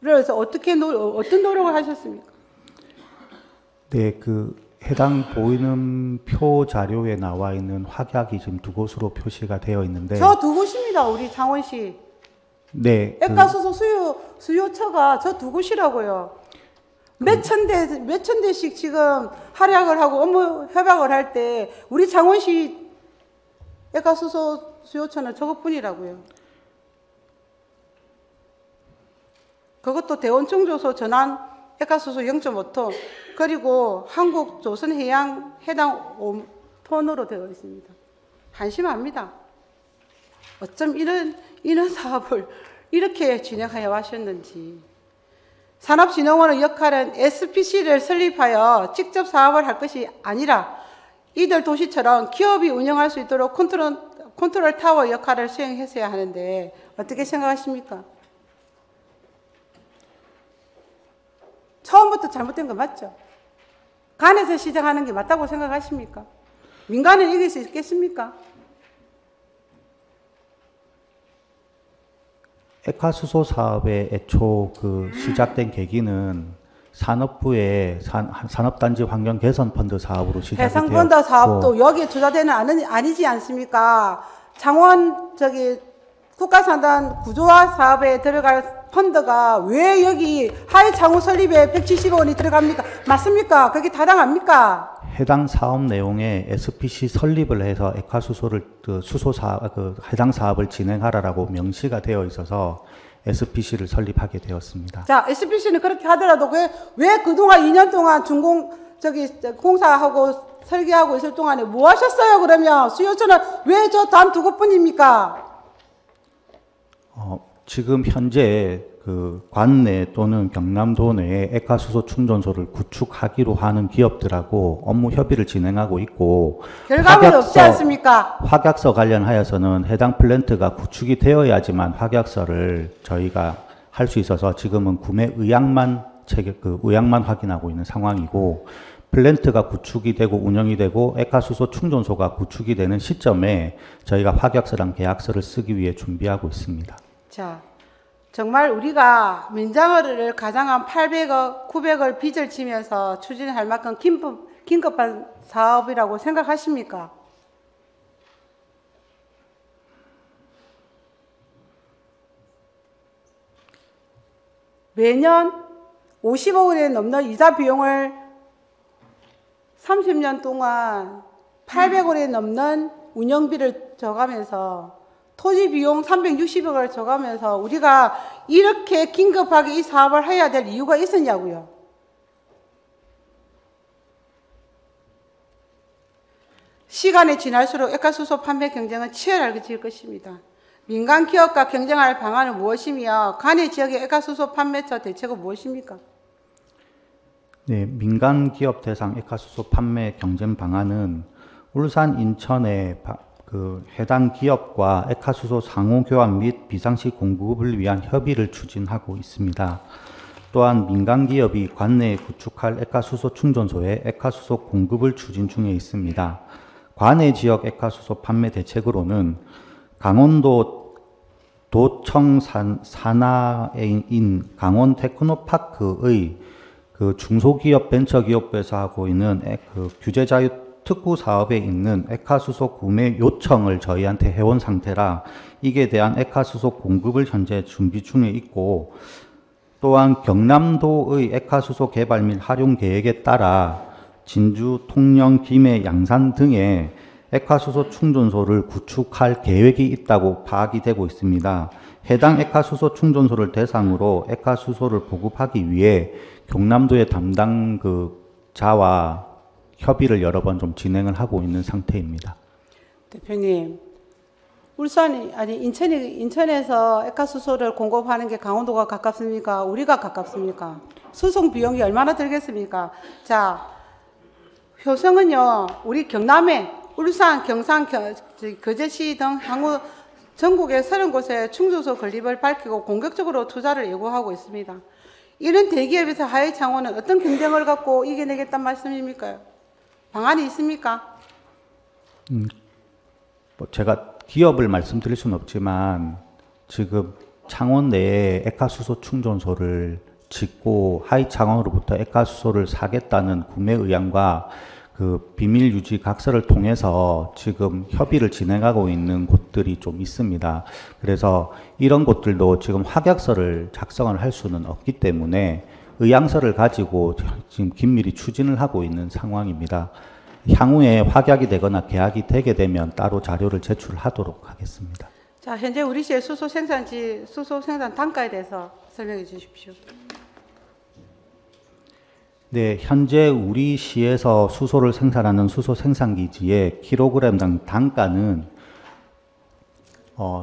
Speaker 1: 그래서 어떤 노력을 하셨습니까?
Speaker 3: 네, 해당 보이는 표 자료에 나와 있는 확약이 지금 두 곳으로 표시가 되어 있는데
Speaker 1: 저 두 곳입니다. 우리 창원시.
Speaker 3: 네.
Speaker 1: 액화수소 수요처가 저 두 곳이라고요. 몇 천 대씩 지금 활약을 하고 업무 협약을 할 때 우리 창원시 액화수소 수요처는 저것뿐이라고요. 그것도 대원청조소 전환 액화수소 0.5톤 그리고 한국조선해양 해당 5톤으로 되어 있습니다. 한심합니다. 어쩜 이런 사업을 이렇게 진행하여 왔었는지. 산업진흥원의 역할은 SPC를 설립하여 직접 사업을 할 것이 아니라 이들 도시처럼 기업이 운영할 수 있도록 컨트롤 타워 역할을 수행했어야 하는데 어떻게 생각하십니까? 처음부터 잘못된 거 맞죠? 간에서 시작하는 게 맞다고 생각하십니까? 민간은 이길 수 있겠습니까?
Speaker 3: 액화수소 사업의 애초 시작된 계기는 산업부의 산업단지 환경 개선 펀드 사업으로 시작이 되었고
Speaker 1: 해상펀드 사업도 여기에 투자되는 아니지 않습니까? 창원 국가산단 구조화 사업에 들어갈 펀드가 왜 여기 하이창원 설립에 170억 원이 들어갑니까? 맞습니까? 그게 타당합니까?
Speaker 3: 해당 사업 내용에 SPC 설립을 해서 액화수소를 수소 사업 해당 사업을 진행하라라고 명시가 되어 있어서 SPC를 설립하게 되었습니다.
Speaker 1: 자, SPC는 그렇게 하더라도 왜 그동안 2년 동안 공사하고 설계하고 있을 동안에 뭐 하셨어요? 그러면 수요처는 왜 저 단 두 곳뿐입니까?
Speaker 3: 지금 현재 관내 또는 경남도 내에 액화수소 충전소를 구축하기로 하는 기업들하고 업무 협의를 진행하고 있고
Speaker 1: 결과물이 없지 않습니까?
Speaker 3: 확약서 관련하여서는 해당 플랜트가 구축이 되어야지만 확약서를 저희가 할 수 있어서 지금은 구매 의향만 확인하고 있는 상황이고 플랜트가 구축이 되고 운영이 되고 액화수소 충전소가 구축이 되는 시점에 저희가 확약서랑 계약서를 쓰기 위해 준비하고 있습니다.
Speaker 1: 자, 정말 우리가 민장어를 가장한 800억, 900억 빚을 지면서 추진할 만큼 긴급한 사업이라고 생각하십니까? 매년 50억 원에 넘는 이자 비용을 30년 동안 800억 원에 넘는 운영비를 져가면서 토지 비용 360억을 줘가면서 우리가 이렇게 긴급하게 이 사업을 해야 될 이유가 있었냐고요. 시간이 지날수록 액화수소 판매 경쟁은 치열해질 것입니다. 민간 기업과 경쟁할 방안은 무엇이며 관내 지역의 액화수소 판매처 대책은 무엇입니까?
Speaker 3: 네, 민간 기업 대상 액화수소 판매 경쟁 방안은 울산, 인천의 해당 기업과 액화수소 상호 교환 및 비상시 공급을 위한 협의를 추진하고 있습니다. 또한 민간 기업이 관내에 구축할 액화수소 충전소에 액화수소 공급을 추진 중에 있습니다. 관내 지역 액화수소 판매 대책으로는 강원도 도청 산하인 강원 테크노파크의 그 중소기업 벤처기업부에서 하고 있는 그 규제자유 특구 사업에 있는 액화수소 구매 요청을 저희한테 해온 상태라 이게 대한 액화수소 공급을 현재 준비 중에 있고, 또한 경남도의 액화수소 개발 및 활용 계획에 따라 진주, 통영, 김해, 양산 등의 액화수소 충전소를 구축할 계획이 있다고 파악이 되고 있습니다. 해당 액화수소 충전소를 대상으로 액화수소를 보급하기 위해 경남도의 담당 자와 협의를 여러 번 좀 진행을 하고 있는 상태입니다.
Speaker 1: 대표님, 인천에서 액화수소를 공급하는 게 강원도가 가깝습니까? 우리가 가깝습니까? 수송 비용이 얼마나 들겠습니까? 자, 효성은요, 우리 경남에 울산, 경산, 거제시 등 향후 전국의 30곳에 충전소 건립을 밝히고 공격적으로 투자를 예고하고 있습니다. 이런 대기업에서 하이창원은 어떤 경쟁을 갖고 이겨내겠다는 말씀입니까? 방안이 있습니까?
Speaker 3: 제가 기업을 말씀드릴 수는 없지만 지금 창원 내에 액화수소 충전소를 짓고 하이창원으로부터 액화수소를 사겠다는 구매 의향과 그 비밀 유지 각서를 통해서 지금 협의를 진행하고 있는 곳들이 좀 있습니다. 그래서 이런 곳들도 지금 확약서를 작성을 할 수는 없기 때문에 의향서를 가지고 지금 긴밀히 추진을 하고 있는 상황입니다. 향후에 확약이 되거나 계약이 되게 되면 따로 자료를 제출하도록 하겠습니다.
Speaker 1: 자, 현재 우리 시의 수소 생산 단가에 대해서 설명해 주십시오.
Speaker 3: 네, 현재 우리 시에서 수소를 생산하는 수소 생산기지의 킬로그램당 단가는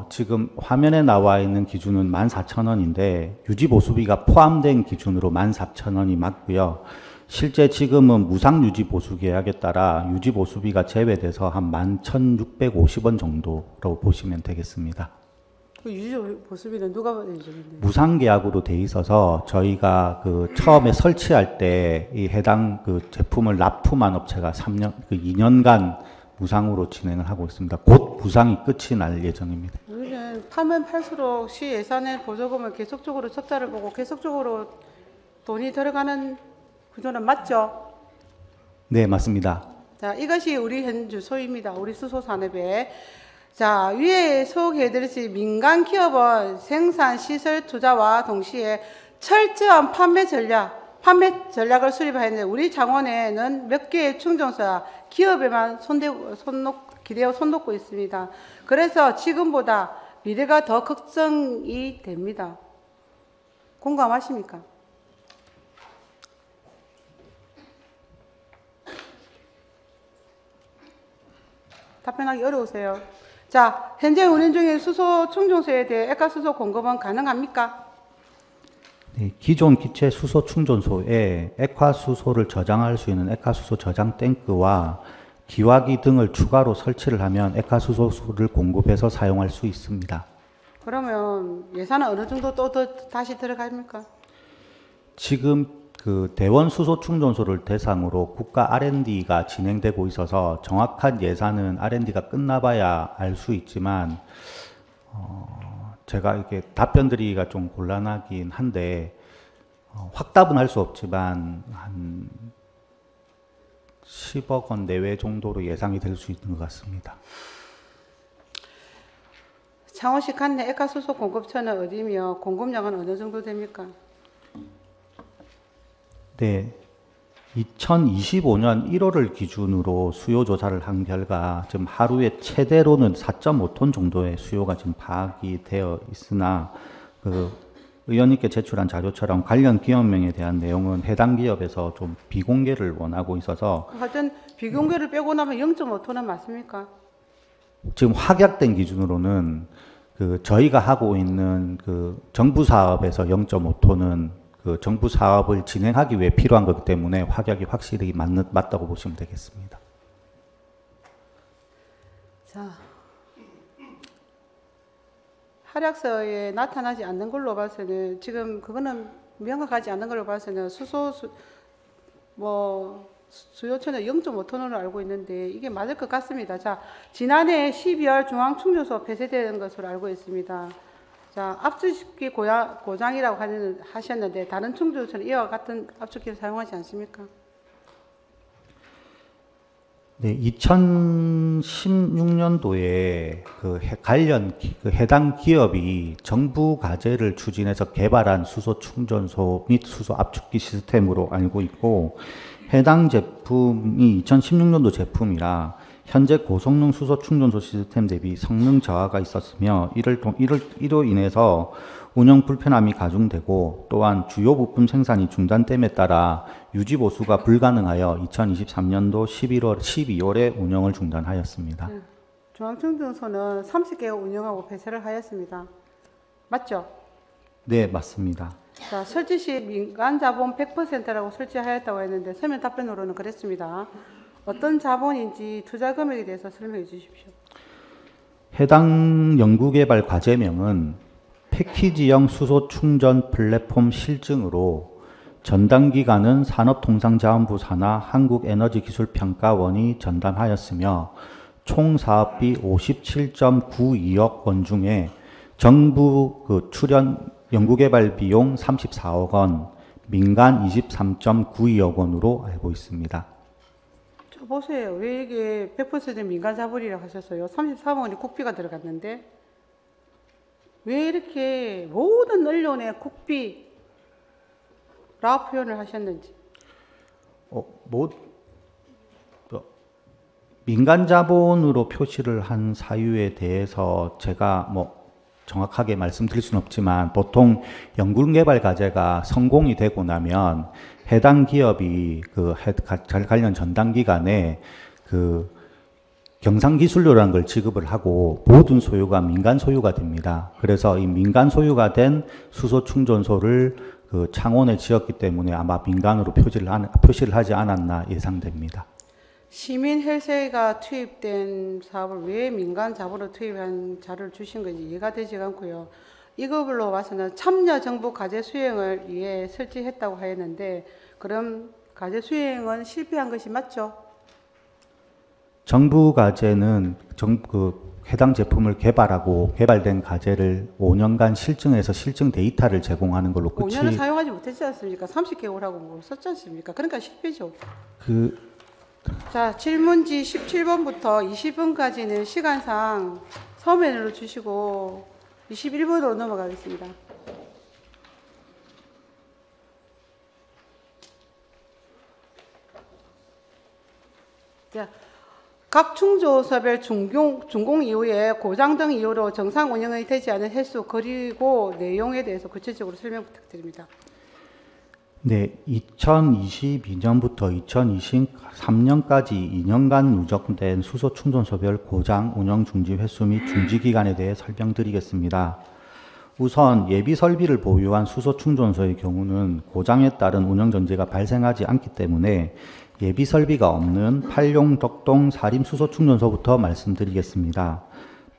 Speaker 3: 지금 화면에 나와 있는 기준은 14,000원인데 유지보수비가 포함된 기준으로 14,000원이 맞고요. 실제 지금은 무상유지보수 계약에 따라 유지보수비가 제외돼서 한 11,650원 정도로 보시면 되겠습니다.
Speaker 1: 그 유지보수비는 누가 내주는데?
Speaker 3: 무상계약으로 돼 있어서 저희가 그 처음에 설치할 때 이 해당 그 제품을 납품한 업체가 2년간 무상으로 진행을 하고 있습니다. 곧 무상이 끝이 날 예정입니다.
Speaker 1: 우리는 파면 팔수록 시 예산의 보조금을 계속적으로 적자를 보고 계속적으로 돈이 들어가는 구조는 맞죠?
Speaker 3: 네, 맞습니다.
Speaker 1: 자, 이것이 우리 현 주소입니다. 우리 수소 산업의. 자, 위에 소개해드렸듯이 민간 기업은 생산 시설 투자와 동시에 철저한 판매 전략을 수립하였는데 우리 창원에는 몇 개의 충전소야 기업에만 기대어 손 놓고 있습니다. 그래서 지금보다 미래가 더 걱정이 됩니다. 공감하십니까? 답변하기 어려우세요. 자, 현재 운행 중인 수소 충전소에 대해 액화수소 공급은 가능합니까?
Speaker 3: 네, 기존 기체 수소 충전소에 액화수소를 저장할 수 있는 액화수소 저장 탱크와 기화기 등을 추가로 설치를 하면 액화수소를 공급해서 사용할 수 있습니다.
Speaker 1: 그러면 예산은 어느 정도 또 다시 들어갑니까?
Speaker 3: 지금 그 대원 수소 충전소를 대상으로 국가 R&D가 진행되고 있어서 정확한 예산은 R&D가 끝나봐야 알 수 있지만 제가 이렇게 답변 드리기가 좀 곤란하긴 한데 확답은 할 수 없지만 한 10억 원 내외 정도로 예상이 될 수 있는 것 같습니다.
Speaker 1: 창원시 관내 액화수소 공급처는 어디며 공급량은 어느 정도 됩니까?
Speaker 3: 네, 2025년 1월을 기준으로 수요 조사를 한 결과 지금 하루에 최대로는 4.5톤 정도의 수요가 지금 파악이 되어 있으나 그 의원님께 제출한 자료처럼 관련 기업명에 대한 내용은 해당 기업에서 좀 비공개를 원하고 있어서
Speaker 1: 하여튼 비공개를 빼고 나면 0.5톤은 맞습니까?
Speaker 3: 지금 확약된 기준으로는 그 저희가 하고 있는 그 정부 사업에서 0.5톤은 그 정부 사업을 진행하기 위해 필요한 거기 때문에 확약이 확실히 맞다고 보시면 되겠습니다.
Speaker 1: 자, 하락서에 나타나지 않는 걸로 봐서는 지금 그거는 명확하지 않은 걸로 봐서는 수요처는 0.5톤으로 알고 있는데 이게 맞을 것 같습니다. 자, 지난해 12월 중앙충전소 폐쇄된 것으로 알고 있습니다. 자, 압축기 고장이라고 하셨는데 다른 충전소는 이와 같은 압축기를 사용하지 않습니까?
Speaker 3: 네, 2016년도에 관련 해당 기업이 정부 과제를 추진해서 개발한 수소 충전소 및 수소 압축기 시스템으로 알고 있고, 해당 제품이 2016년도 제품이라 현재 고성능 수소 충전소 시스템 대비 성능 저하가 있었으며 이로 인해서 운영 불편함이 가중되고, 또한 주요 부품 생산이 중단됨에 따라 유지 보수가 불가능하여 2023년도 12월에 운영을 중단하였습니다.
Speaker 1: 중앙충전소는 30개가 운영하고 폐쇄를 하였습니다. 맞죠?
Speaker 3: 네, 맞습니다.
Speaker 1: 자, 설치 시 민간 자본 100%라고 설치하였다고 했는데 서면 답변으로는 그랬습니다. 어떤 자본인지 투자 금액에 대해서 설명해 주십시오.
Speaker 3: 해당 연구개발 과제명은 패키지형 수소 충전 플랫폼 실증으로 전담기관은 산업통상자원부 산하 한국에너지기술평가원이 전담하였으며 총 사업비 57.92억 원 중에 정부 출연 연구개발 비용 34억 원, 민간 23.92억 원으로 알고 있습니다.
Speaker 1: 저 보세요. 왜 이게 100% 민간 자본이라고 하셨어요? 33억 원이 국비가 들어갔는데 왜 이렇게 모든 언론에 국비라 표현을 하셨는지.
Speaker 3: 민간 자본으로 표시를 한 사유에 대해서 제가 정확하게 말씀드릴 수는 없지만, 보통 연구개발 과제가 성공이 되고 나면 해당 기업이 관련 전담기관에 경상기술료라는 걸 지급을 하고 모든 소유가 민간 소유가 됩니다. 그래서 이 민간 소유가 된 수소 충전소를 창원에 지었기 때문에 아마 민간으로 표시를 하지 않았나 예상됩니다.
Speaker 1: 시민 헬스가 투입된 사업을 왜 민간 자본으로 투입한 자료를 주신 건지 이해가 되지 않고요. 이거로 봐서는 참여 정부 과제 수행을 위해 설치했다고 하였는데, 그럼 과제 수행은 실패한 것이 맞죠?
Speaker 3: 정부 과제는 해당 제품을 개발하고 개발된 과제를 5년간 실증해서 실증 데이터를 제공하는 걸로 끝이.
Speaker 1: 5년을 사용하지 못했지 않습니까? 30개월하고 뭐 썼지 않습니까? 그러니까 실패죠. 자, 질문지 17번부터 20번까지는 시간상 서면으로 주시고 21번으로 넘어가겠습니다. 자, 각 충조소별 준공 이후에 고장 등 이유로 정상 운영이 되지 않은 횟수 그리고 내용에 대해서 구체적으로 설명 부탁드립니다.
Speaker 3: 네, 2022년부터 2023년까지 2년간 누적된 수소 충전소별 고장 운영 중지 횟수 및 중지 기간에 대해 설명드리겠습니다. 우선 예비 설비를 보유한 수소 충전소의 경우는 고장에 따른 운영 전제가 발생하지 않기 때문에 예비 설비가 없는 팔룡, 덕동, 사림 수소 충전소부터 말씀드리겠습니다.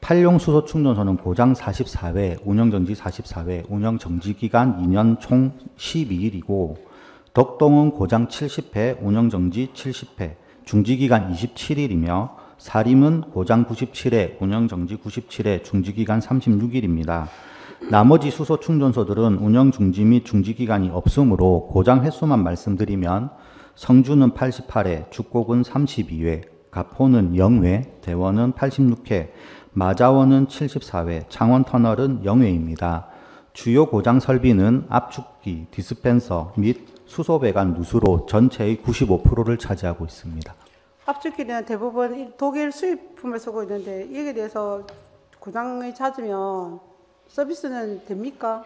Speaker 3: 팔룡 수소 충전소는 고장 44회, 운영정지 44회, 운영정지기간 2년 총 12일이고, 덕동은 고장 70회, 운영정지 70회, 중지기간 27일이며, 사림은 고장 97회, 운영정지 97회, 중지기간 36일입니다. 나머지 수소 충전소들은 운영중지 및 중지기간이 없으므로 고장 횟수만 말씀드리면, 성주는 88회, 죽곡은 32회, 가포는 0회, 대원은 86회, 마자원은 74회, 창원터널은 0회입니다. 주요 고장 설비는 압축기, 디스펜서 및 수소배관 누수로 전체의 95%를 차지하고 있습니다.
Speaker 1: 압축기는 대부분 독일 수입품을 쓰고 있는데 이에 대해서 고장이 잦으면 서비스는 됩니까?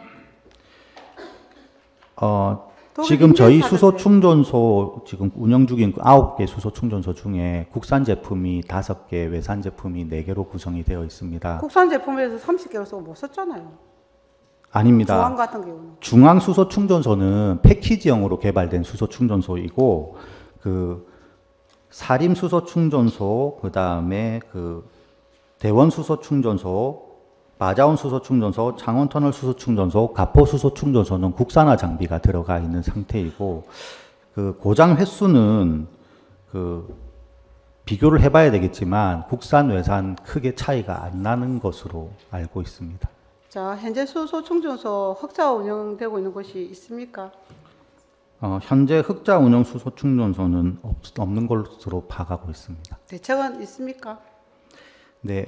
Speaker 3: 지금 저희 수소 충전소 지금 운영 중인 9개 수소 충전소 중에 국산 제품이 5개, 외산 제품이 4개로 구성이 되어 있습니다.
Speaker 1: 국산 제품에서 30개월 쓰고 못 썼잖아요.
Speaker 3: 아닙니다.
Speaker 1: 중앙 같은 경우는.
Speaker 3: 중앙 수소 충전소는 패키지형으로 개발된 수소 충전소이고, 사림 수소 충전소, 그다음에 대원 수소 충전소, 마자원 수소 충전소, 창원터널 수소 충전소, 가포 수소 충전소는 국산화 장비가 들어가 있는 상태이고, 고장 횟수는 비교를 해봐야 되겠지만 국산 외산 크게 차이가 안 나는 것으로 알고 있습니다.
Speaker 1: 자, 현재 수소 충전소 흑자 운영되고 있는 곳이 있습니까?
Speaker 3: 현재 흑자 운영 수소 충전소는 없는 것으로 파악하고 있습니다.
Speaker 1: 대책은 있습니까?
Speaker 3: 네,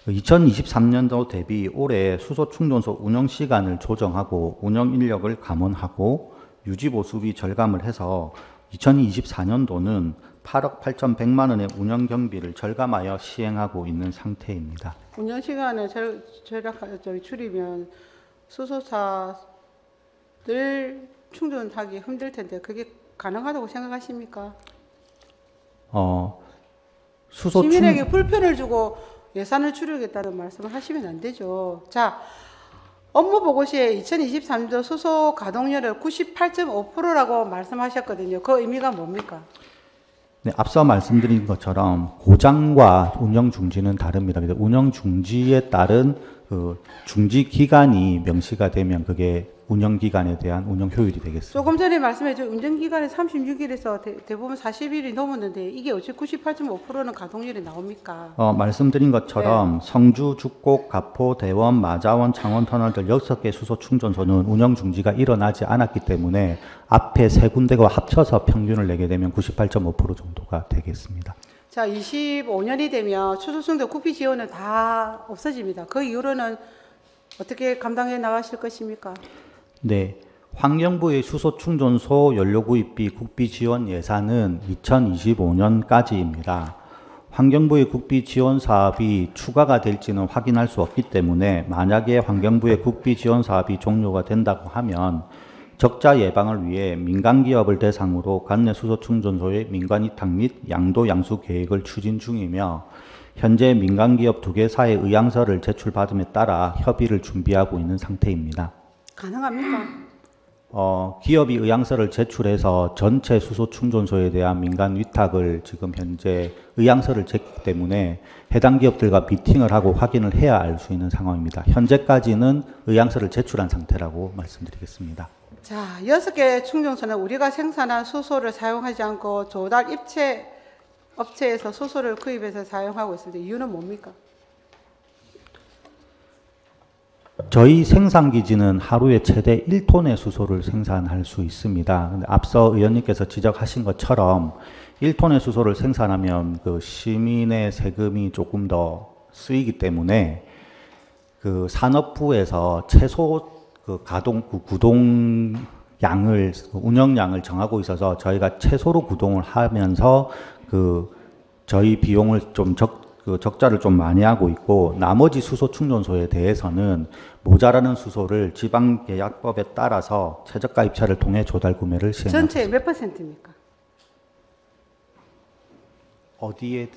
Speaker 3: 2023년도 대비 올해 수소 충전소 운영 시간을 조정하고 운영 인력을 감원하고 유지 보수비 절감을 해서 2024년도는 8억 8,100만 원의 운영 경비를 절감하여 시행하고 있는 상태입니다.
Speaker 1: 운영 시간을 줄이면 수소차를 충전하기 힘들 텐데 그게 가능하다고 생각하십니까? 시민에게 불편을 주고 예산을 줄이겠다는 말씀을 하시면 안 되죠. 자, 업무 보고시에 2023년도 수소 가동률을 98.5%라고 말씀하셨거든요. 그 의미가 뭡니까?
Speaker 3: 네, 앞서 말씀드린 것처럼 고장과 운영 중지는 다릅니다. 그래서 운영 중지에 따른 그 중지 기간이 명시가 되면 그게 운영 기간에 대한 운영 효율이 되겠습니다.
Speaker 1: 조금 전에 말씀해 주신 운영 기간이 36일에서 대부분 40일이 넘었는데 이게 어찌 98.5%는 가동률이 나옵니까?
Speaker 3: 말씀드린 것처럼
Speaker 1: 네.
Speaker 3: 성주, 죽곡, 가포, 대원, 마자원, 창원 터널들 6개 수소 충전소는 운영 중지가 일어나지 않았기 때문에 앞에 세 군데가 합쳐서 평균을 내게 되면 98.5% 정도가 되겠습니다.
Speaker 1: 자, 25년이 되면 추수성도 구피 지원은 다 없어집니다. 그 이후로는 어떻게 감당해 나가실 것입니까?
Speaker 3: 네, 환경부의 수소 충전소 연료 구입비 국비 지원 예산은 2025년까지입니다. 환경부의 국비 지원 사업이 추가가 될지는 확인할 수 없기 때문에 만약에 환경부의 국비 지원 사업이 종료가 된다고 하면 적자 예방을 위해 민간 기업을 대상으로 관내 수소 충전소의 민간 위탁 및 양도 양수 계획을 추진 중이며 현재 민간 기업 2개사의 의향서를 제출받음에 따라 협의를 준비하고 있는 상태입니다.
Speaker 1: 가능합니까?
Speaker 3: 기업이 의향서를 제출해서 전체 수소 충전소에 대한 민간 위탁을 지금 현재 의향서를 냈기 때문에 해당 기업들과 미팅을 하고 확인을 해야 알 수 있는 상황입니다. 현재까지는 의향서를 제출한 상태라고 말씀드리겠습니다.
Speaker 1: 자, 6개 충전소는 우리가 생산한 수소를 사용하지 않고 조달 입체 업체에서 수소를 구입해서 사용하고 있습니다. 이유는 뭡니까?
Speaker 3: 저희 생산기지는 하루에 최대 1톤의 수소를 생산할 수 있습니다. 근데 앞서 의원님께서 지적하신 것처럼 1톤의 수소를 생산하면 그 시민의 세금이 조금 더 쓰이기 때문에 그 산업부에서 최소 그 구동 양을 운영량을 정하고 있어서 저희가 최소로 구동을 하면서 그 저희 비용을 좀 적자를 좀 많이 하고 있고 나머지 수소 충전소에 대해서는 모자라는 수소를 지방계약법에 따라서 최저가 입찰을 통해 조달 구매를 시행합니다.
Speaker 1: 전체 몇 %입니까?
Speaker 3: 어디에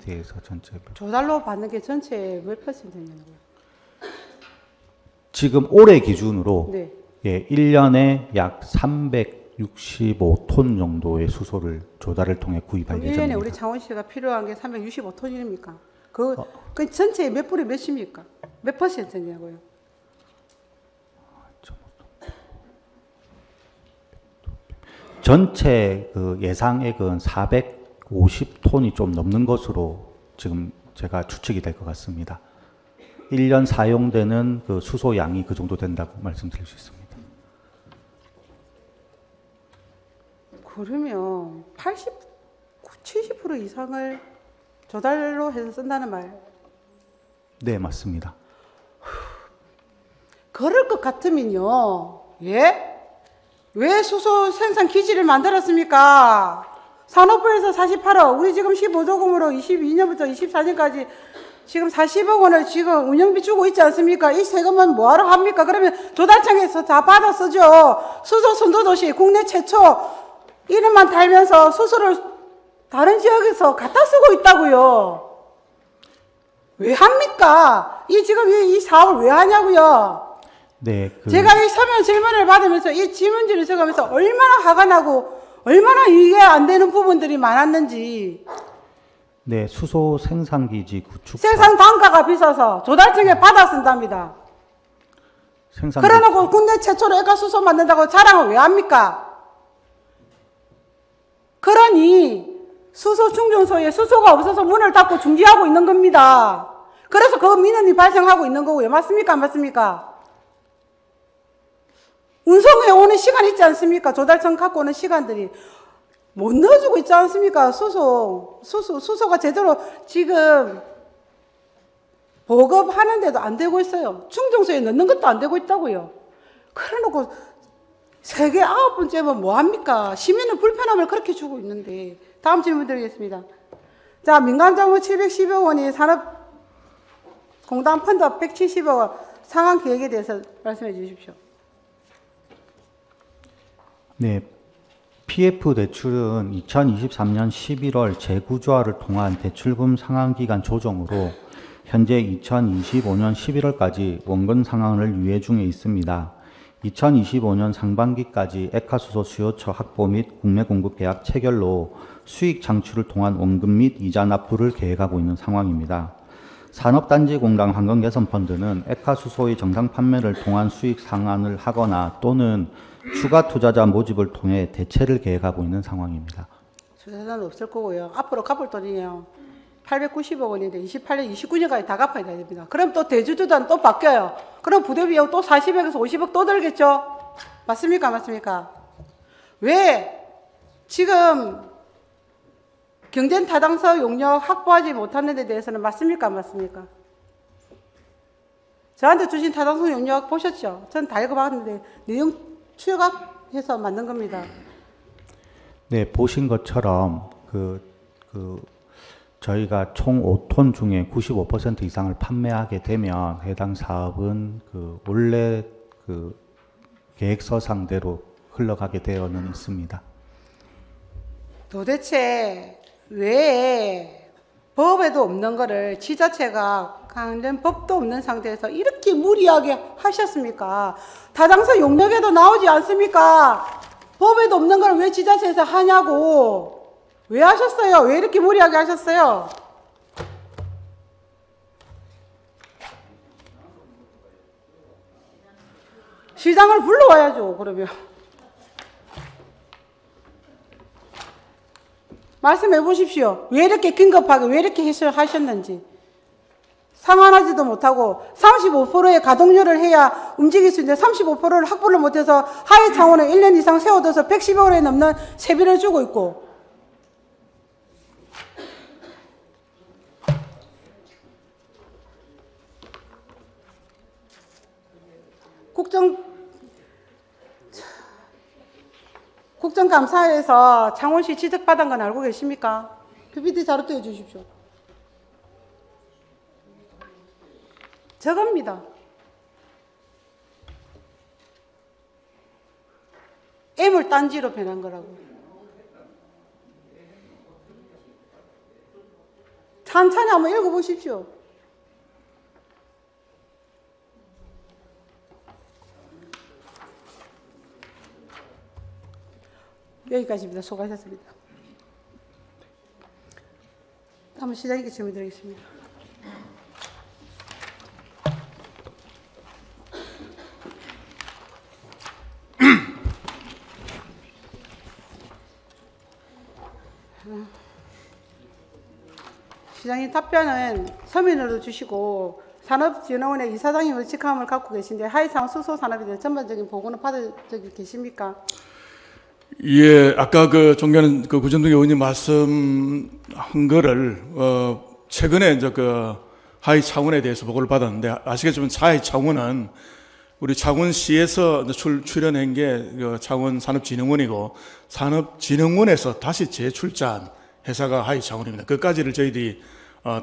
Speaker 3: 대해서 전체?
Speaker 1: 조달로 받는 게 전체 몇 %냐고요?
Speaker 3: 지금 올해 기준으로
Speaker 1: 네.
Speaker 3: 예, 1년에 약 365톤 정도의 수소를 조달을 통해 구입할
Speaker 1: 그럼
Speaker 3: 예정입니다.
Speaker 1: 1년에 우리 창원시가 필요한 게 365톤입니까? 그 전체의 몇 분의 몇입니까? 몇 %냐고요?
Speaker 3: 전체 그 예상액은 450톤이 좀 넘는 것으로 지금 제가 추측이 될 것 같습니다. 1년 사용되는 그 수소 양이 그 정도 된다고 말씀드릴 수 있습니다.
Speaker 1: 그러면 70% 이상을 조달로 해서 쓴다는 말.
Speaker 3: 네, 맞습니다.
Speaker 1: 그럴 것 같으면요. 예? 왜 수소 생산 기지를 만들었습니까? 산업부에서 48억, 우리 지금 15조금으로 22년부터 24년까지 지금 40억 원을 지금 운영비 주고 있지 않습니까? 이 세금은 뭐하러 합니까? 그러면 조달청에서 다 받아 쓰죠. 수소 선도도시 국내 최초 이름만 달면서 수소를 다른 지역에서 갖다 쓰고 있다고요. 왜 합니까? 지금 이 사업을 왜 하냐고요?
Speaker 3: 네,
Speaker 1: 제가 이 서면 질문을 받으면서 이 질문지를 써가면서 얼마나 화가 나고 얼마나 이게 안 되는 부분들이 많았는지.
Speaker 3: 네, 수소 생산기지 구축.
Speaker 1: 생산 단가가 비싸서 조달청에 받아 쓴답니다. 그러놓고 국내 최초로 액화 수소 만든다고 자랑을 왜 합니까? 그러니 수소 충전소에 수소가 없어서 문을 닫고 중지하고 있는 겁니다. 그래서 그 민원이 발생하고 있는 거고요. 맞습니까? 안 맞습니까? 운송해 오는 시간 있지 않습니까? 조달청 갖고 오는 시간들이 못 넣어주고 있지 않습니까? 수소가 제대로 지금 보급하는데도 안 되고 있어요. 충정소에 넣는 것도 안 되고 있다고요. 그래놓고 세계 9번째면 뭐합니까? 시민은 불편함을 그렇게 주고 있는데. 다음 질문 드리겠습니다. 자, 민간자본 710억 원이 산업공단 펀드 170억 원 상환 계획에 대해서 말씀해 주십시오.
Speaker 3: 네, PF 대출은 2023년 11월 재구조화를 통한 대출금 상환기간 조정으로 현재 2025년 11월까지 원금 상환을 유예 중에 있습니다. 2025년 상반기까지 액화수소 수요처 확보 및 국내 공급 계약 체결로 수익 창출을 통한 원금 및 이자 납부를 계획하고 있는 상황입니다. 산업단지공단 환경개선펀드는 액화수소의 정상 판매를 통한 수익 상환을 하거나 또는 추가 투자자 모집을 통해 대체를 계획하고 있는 상황입니다.
Speaker 1: 투자자는 없을 거고요. 앞으로 갚을 돈이요. 890억 원인데 28년, 29년까지 다 갚아야 됩니다. 그럼 또 대주주단 또 바뀌어요. 그럼 부대비용 또 40억에서 50억 또 들겠죠? 맞습니까? 맞습니까? 왜 지금 경쟁 타당성 용역 확보하지 못하는 데 대해서는 맞습니까? 안 맞습니까? 저한테 주신 타당성 용역 보셨죠? 전 다 읽어봤는데 내용 추적해서 만든 겁니다.
Speaker 3: 네, 보신 것처럼 저희가 총 5톤 중에 95% 이상을 판매하게 되면 해당 사업은 원래 계획서상대로 흘러가게 되어는 있습니다.
Speaker 1: 도대체 왜 법에도 없는 거를 지자체가 관련 법도 없는 상태에서 이렇게 무리하게 하셨습니까? 타당성 용역에도 나오지 않습니까? 법에도 없는 걸 왜 지자체에서 하냐고. 왜 하셨어요? 왜 이렇게 무리하게 하셨어요? 시장을 불러와야죠, 그러면. 말씀해 보십시오. 왜 이렇게 긴급하게, 왜 이렇게 하셨는지. 상환하지도 못하고 35%의 가동률을 해야 움직일 수 있는데 35%를 확보를 못해서 하위 차원에 1년 이상 세워둬서 110억 원에 넘는 세비를 주고 있고. 국정감사에서 창원시 지적받은 건 알고 계십니까? PPT 자료 띄워주십시오. 저겁니다. 애물단지로 변한 거라고. 천천히 한번 읽어보십시오. 여기까지입니다. 수고하셨습니다. 다음은 시장님께 질문 드리겠습니다. 시장님 답변은 서면으로 주시고 산업진흥원의 이사장님의 직함을 갖고 계신데 하이창 수소산업에 대한 전반적인 보고는 받은 적이 계십니까?
Speaker 4: 예, 아까 존경하는 구정동 의원님 말씀한 거를 최근에 이제 하이 차원에 대해서 보고를 받았는데 아시겠지만 하이 차원은 우리 창원시에서 출연한 게 창원산업진흥원이고 산업진흥원에서 다시 재출자한 회사가 하이 차원입니다. 그까지를 저희들이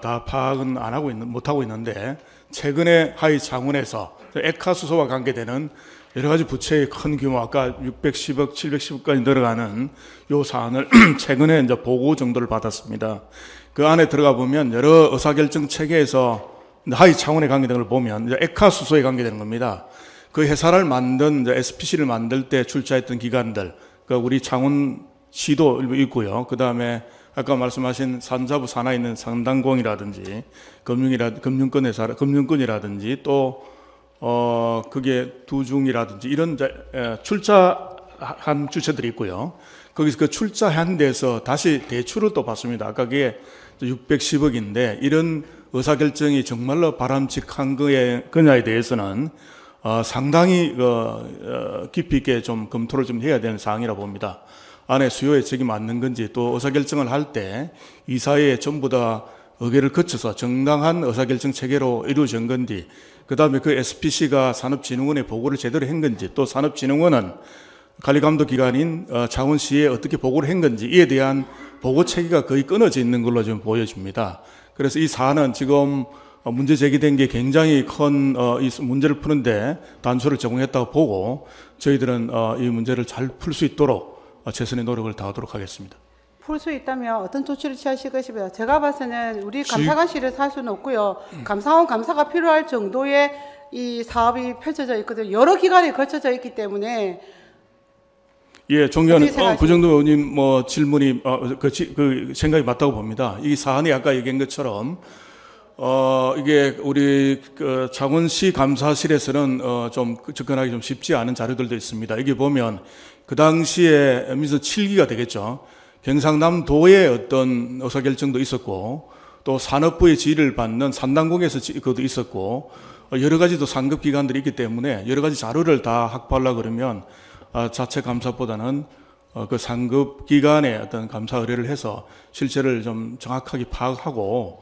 Speaker 4: 다 파악은 못하고 있는데 최근에 하이 차원에서 액화수소와 관계되는 여러 가지 부채의 큰 규모, 아까 610억, 710억까지 들어가는 요 사안을 최근에 이제 보고 정도를 받았습니다. 그 안에 들어가 보면 여러 의사결정 체계에서 하위 차원에 관계되는 걸 보면 이제 액화수소에 관계되는 겁니다. 그 회사를 만든 이제 SPC를 만들 때 출자했던 기관들, 그러니까 우리 창원시도 일부 있고요. 그 다음에 아까 말씀하신 산자부 산하에 있는 상단공이라든지 금융권 회사, 금융권이라든지 또 그게 두중이라든지 이런 출자한 주체들이 있고요. 거기서 그 출자한 데서 다시 대출을 또 받습니다. 아까 그게 610억인데 이런 의사결정이 정말로 바람직한 거냐에 대해서는 상당히 깊이 있게 좀 검토를 좀 해야 되는 사항이라고 봅니다. 안에 수요에 적이 맞는 건지, 또 의사결정을 할 때 이사회에 전부 다 의결을 거쳐서 정당한 의사결정 체계로 이루어진 건지, 그 다음에 그 SPC가 산업진흥원에 보고를 제대로 한 건지, 또 산업진흥원은 관리감독기관인 창원시에 어떻게 보고를 한 건지, 이에 대한 보고 체계가 거의 끊어져 있는 걸로 좀 보여집니다. 그래서 이 사안은 지금 문제 제기된 게 굉장히 큰 이 문제를 푸는데 단초를 제공했다고 보고, 저희들은 이 문제를 잘 풀 수 있도록 최선의 노력을 다하도록 하겠습니다.
Speaker 1: 풀 수 있다면 어떤 조치를 취하실 것이고요. 제가 봐서는 우리 감사관실을 살 수는 없고요. 감사원 감사가 필요할 정도의 이 사업이 펼쳐져 있거든요. 여러 기관이 거쳐져 있기 때문에.
Speaker 4: 예, 존경하는 구정동 의원님 질문이 그 생각이 맞다고 봅니다. 이 사안이 아까 얘기한 것처럼 이게 우리 창원시 감사실에서는 좀 접근하기 좀 쉽지 않은 자료들도 있습니다. 이게 보면 그 당시에 민선 7기가 되겠죠. 경상남도의 어떤 의사결정도 있었고, 또 산업부의 지휘를 받는 산단공에서 그것도 있었고, 여러 가지도 상급 기관들이 있기 때문에 여러 가지 자료를 다 확보하려고 그러면 자체 감사보다는 그 상급 기관의 어떤 감사 의뢰를 해서 실체를 좀 정확하게 파악하고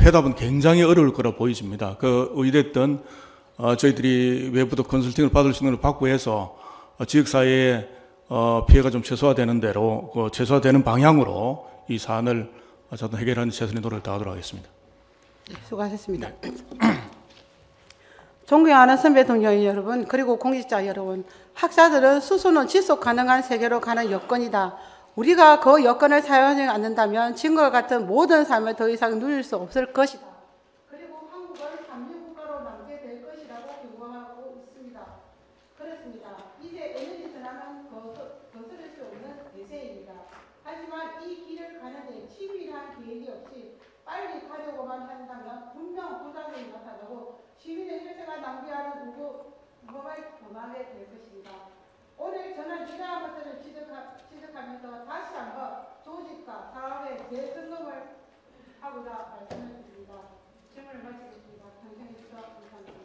Speaker 4: 해답은 굉장히 어려울 거라 보여집니다. 의됐든 저희들이 외부도 컨설팅을 받을 수 있는 걸 받고 해서 지역사회에 피해가 좀 최소화되는 대로, 최소화되는 방향으로 이 사안을 저도 해결하는 최선의 노력을 다하도록 하겠습니다.
Speaker 1: 네, 수고하셨습니다. 존경하는 선배 동료 여러분, 그리고 공직자 여러분, 학자들은 수소는 지속 가능한 세계로 가는 여건이다. 우리가 그 여건을 사용하지 않는다면 지금과 같은 모든 삶을 더 이상 누릴 수 없을 것이다. 그리고 한국은 삼류국가로 남게될 것이라고 경고하고 있습니다. 그렇습니다. 이제 에너지 전환은 거스를 수 없는 대세입니다. 하지만 이 길을 가는데 치밀한 계획이 없이 빨리 가려고만 한다면 분명 부작용이 나타나고 시민의 혈세가 낭비하는 무법을 범하게 될 것입니다. 오늘 저는 이러한 것들을 지적하면서 다시 한번 조직과 사업의 재점검을 하고자 말씀을 드립니다. 질문을 마치겠습니다. 당신의 주사 감사합니다.